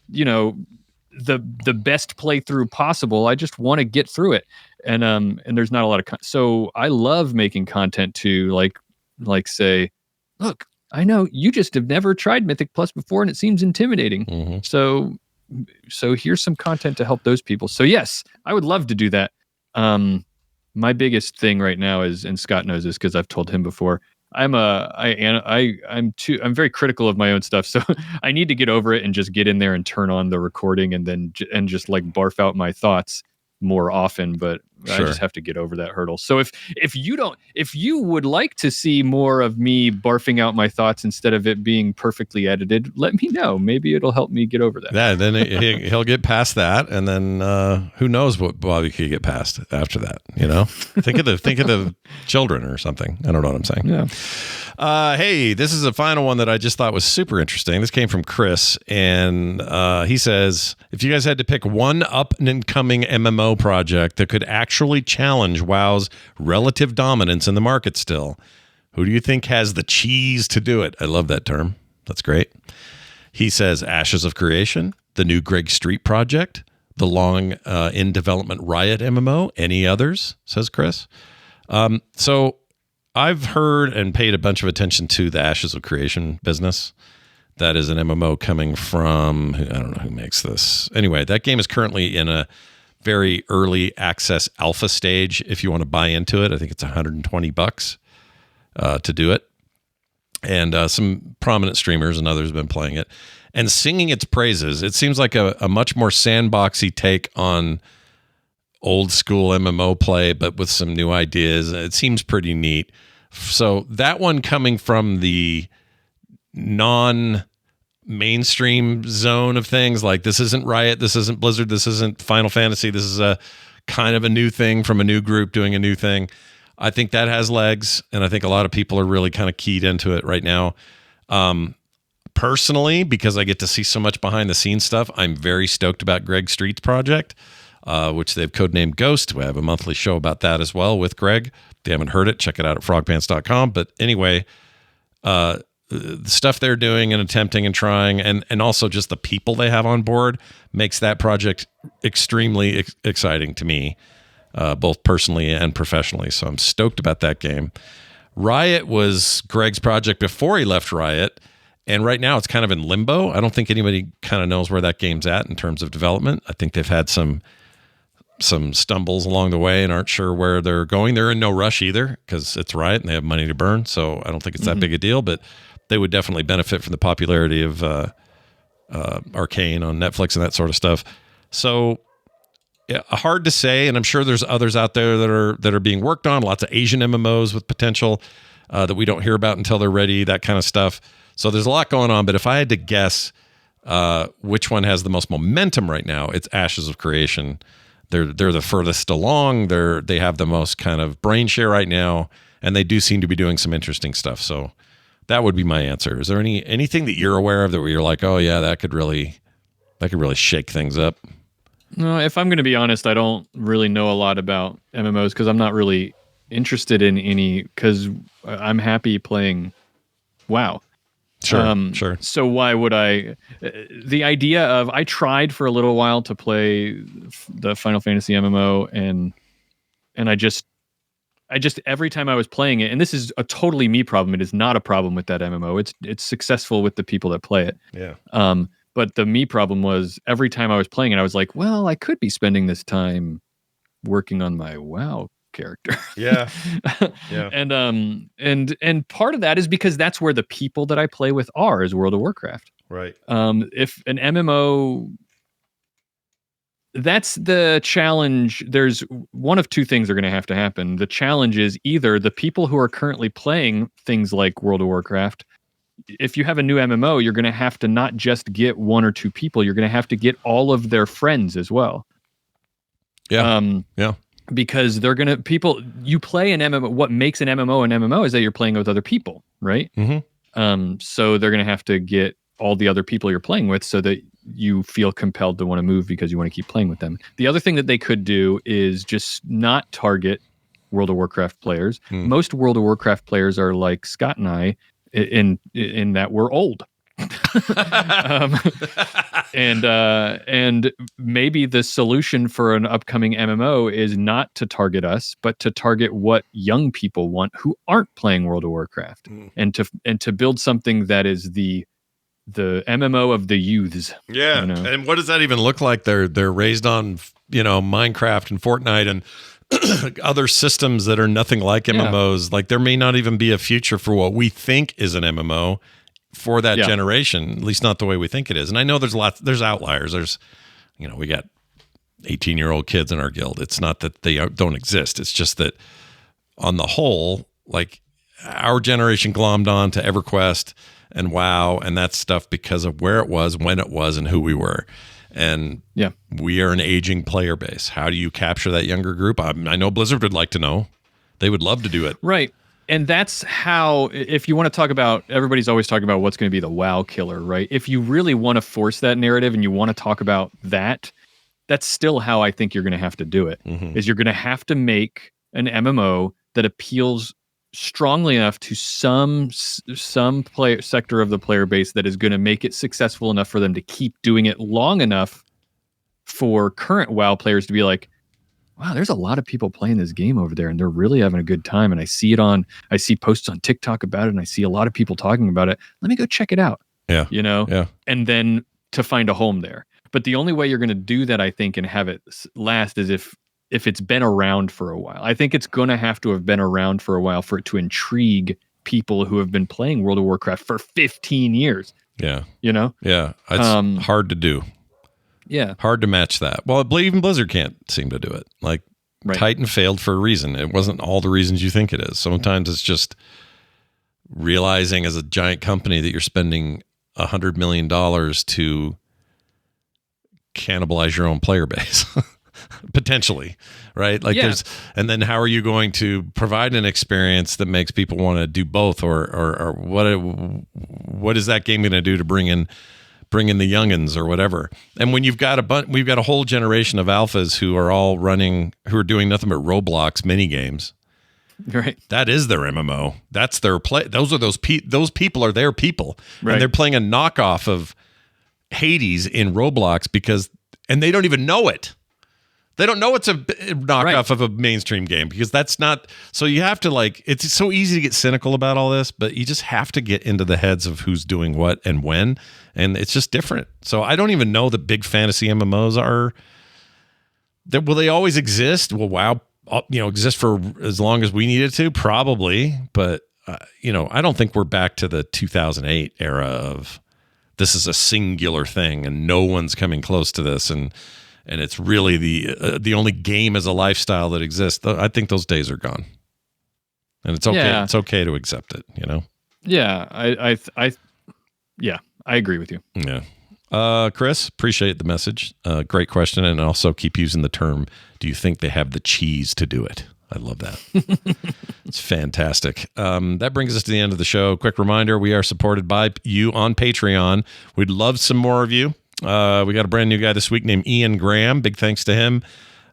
the best playthrough possible. I just want to get through it. And there's not a lot of so I love making content to like say, look, I know you just have never tried Mythic Plus before and it seems intimidating. So here's some content to help those people. So yes, I would love to do that. My biggest thing right now is, and Scott knows this because I've told him before, I'm very critical of my own stuff. So I need to get over it and just get in there and turn on the recording and just like barf out my thoughts more often, but I just have to get over that hurdle. So if you would like to see more of me barfing out my thoughts instead of it being perfectly edited, let me know. Maybe it'll help me get over that. Yeah, then he'll get past that, and then who knows what Bobby could get past after that? Think of the children or something. I don't know what I'm saying. Yeah. Hey, this is a final one that I just thought was super interesting. This came from Chris, and he says, if you guys had to pick one up and coming MMO project that could actually challenge WoW's relative dominance in the market still, who do you think has the cheese to do it? I love that term. That's great. He says Ashes of Creation, the new Greg Street project, the long in development Riot MMO, any others, says Chris. So I've heard and paid a bunch of attention to the Ashes of Creation business. That is an MMO coming from, I don't know who makes this. Anyway, that game is currently in a very early access alpha stage. If you want to buy into it, I think it's $120 to do it. And some prominent streamers and others have been playing it and singing its praises. It seems like a much more sandboxy take on old school MMO play, but with some new ideas. It seems pretty neat. So that one coming from the non-mainstream zone of things, like this isn't Riot, this isn't Blizzard, this isn't Final Fantasy, this is a kind of a new thing from a new group doing a new thing. I think that has legs, and I think a lot of people are really kind of keyed into it right now. Personally, because I get to see so much behind the scenes stuff, I'm very stoked about Greg Street's project, which they've codenamed Ghost. We have a monthly show about that as well with Greg. If you haven't heard it, check it out at frogpants.com. But anyway, the stuff they're doing and attempting and trying, and also just the people they have on board makes that project extremely exciting to me, both personally and professionally. So I'm stoked about that game. Riot was Greg's project before he left Riot, and right now it's kind of in limbo. I don't think anybody kind of knows where that game's at in terms of development. I think they've had some stumbles along the way and aren't sure where they're going. They're in no rush either because it's Riot and they have money to burn. So I don't think it's that big a deal, but they would definitely benefit from the popularity of Arcane on Netflix and that sort of stuff. So yeah, hard to say, and I'm sure there's others out there that are being worked on. Lots of Asian MMOs with potential that we don't hear about until they're ready. That kind of stuff. So there's a lot going on. But if I had to guess which one has the most momentum right now, it's Ashes of Creation. They're the furthest along. They have the most kind of brain share right now, and they do seem to be doing some interesting stuff. So that would be my answer. Is there anything that you're aware of that where you're like, oh yeah, that could really shake things up? No, if I'm going to be honest, I don't really know a lot about MMOs because I'm not really interested in any, because I'm happy playing WoW. Sure. So why would I? The idea of, I tried for a little while to play the Final Fantasy MMO, and I just every time I was playing it, and this is a totally me problem. It is not a problem with that MMO. It's successful with the people that play it. Yeah. But the me problem was every time I was playing it, I was like, well, I could be spending this time working on my WoW character. Yeah. Yeah. And part of that is because that's where the people that I play with are, is World of Warcraft. Right. If an MMO, that's the challenge. There's one of two things are going to have to happen. The challenge is either the people who are currently playing things like World of Warcraft, if you have a new MMO, you're going to have to not just get one or two people, you're going to have to get all of their friends as well. Yeah. Yeah. Because you play an MMO. What makes an MMO is that you're playing with other people, right? Mm-hmm. So they're going to have to get all the other people you're playing with so that you feel compelled to want to move because you want to keep playing with them. The other thing that they could do is just not target World of Warcraft players. Most World of Warcraft players are like Scott and I in that we're old. And maybe the solution for an upcoming MMO is not to target us, but to target what young people want who aren't playing World of Warcraft, and to build something that is the MMO of the youths. Yeah, and what does that even look like? They're raised on Minecraft and Fortnite and other systems that are nothing like MMOs. Yeah. Like there may not even be a future for what we think is an MMO for that generation, at least not the way we think it is. And I know there's outliers. There's, we got 18-year-old kids in our guild. It's not that they don't exist. It's just that on the whole, like our generation glommed on to EverQuest and WoW and that stuff because of where it was, when it was, and who we were. And we are an aging player base. How do you capture that younger group? I know Blizzard would like to know. They would love to do it. Right. And that's how, if you want to talk about, everybody's always talking about what's going to be the WoW killer, right? If you really want to force that narrative and you want to talk about that, that's still how I think you're going to have to do it. Is you're going to have to make an MMO that appeals strongly enough to some player sector of the player base that is going to make it successful enough for them to keep doing it long enough for current WoW players to be like, wow, there's a lot of people playing this game over there and they're really having a good time. And I see posts on TikTok about it and I see a lot of people talking about it. Let me go check it out. Yeah. And then to find a home there. But the only way you're going to do that, I think, and have it last is if it's been around for a while. I think it's going to have to have been around for a while for it to intrigue people who have been playing World of Warcraft for 15 years. Yeah. Yeah. It's hard to do. Yeah. Hard to match that. Well, even Blizzard can't seem to do it. Like Titan failed for a reason. It wasn't all the reasons you think it is. Sometimes it's just realizing as a giant company that you're spending $100 million to cannibalize your own player base. Potentially, right? Like and then how are you going to provide an experience that makes people want to do both, or what is that game going to do to bring in the youngins or whatever? And when we've got a whole generation of alphas who are doing nothing but Roblox mini games. Right. That is their MMO. That's their play. Those people are their people, right. And they're playing a knockoff of Hades in Roblox and they don't even know it. They don't know it's a knockoff of a mainstream game because that's not. So you have to it's so easy to get cynical about all this, but you just have to get into the heads of who's doing what and when, and it's just different. So I don't even know that big fantasy MMOs are. Will they always exist? Will WoW, exist for as long as we need it to? Probably, but I don't think we're back to the 2008 era of this is a singular thing and no one's coming close to this and it's really the only game as a lifestyle that exists. I think those days are gone, and it's okay. Yeah. It's okay to accept it. Yeah, I agree with you. Yeah, Chris, appreciate the message. Great question, and also keep using the term. Do you think they have the cheese to do it? I love that. It's fantastic. That brings us to the end of the show. Quick reminder: we are supported by you on Patreon. We'd love some more of you. We got a brand new guy this week named Ian Graham. Big thanks to him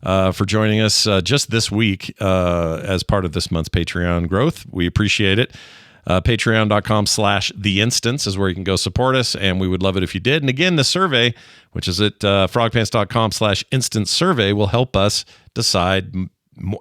for joining us just this week as part of this month's Patreon growth. We appreciate it. Patreon.com/The Instance is where you can go support us, and we would love it if you did. And again, the survey, which is at frogpants.com/instance survey, will help us decide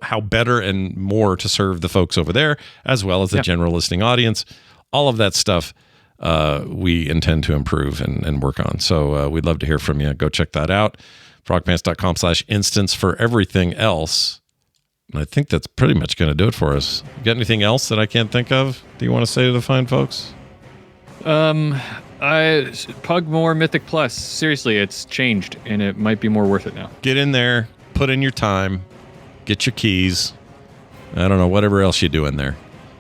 how better and more to serve the folks over there, as well as the general listening audience. All of that stuff we intend to improve and work on. So we'd love to hear from you. Go check that out. frogpants.com/instance for everything else. And I think that's pretty much going to do it for us. You got anything else that I can't think of? Do you want to say to the fine folks? Pug more Mythic Plus. Seriously, it's changed, and it might be more worth it now. Get in there, put in your time, get your keys. I don't know, whatever else you do in there.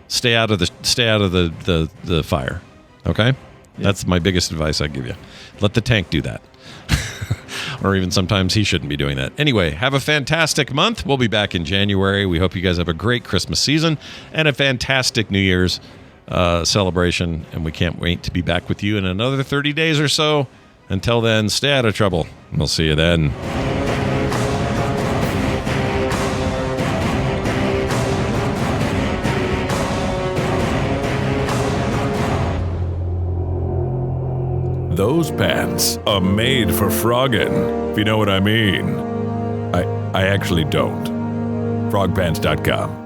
Stay out of the fire. Okay? That's my biggest advice I give you. Let the tank do that. Or even sometimes he shouldn't be doing that. Anyway, have a fantastic month. We'll be back in January. We hope you guys have a great Christmas season and a fantastic New Year's celebration. And we can't wait to be back with you in another 30 days or so. Until then, stay out of trouble. We'll see you then. Those pants are made for frogging, if you know what I mean. I actually don't. Frogpants.com.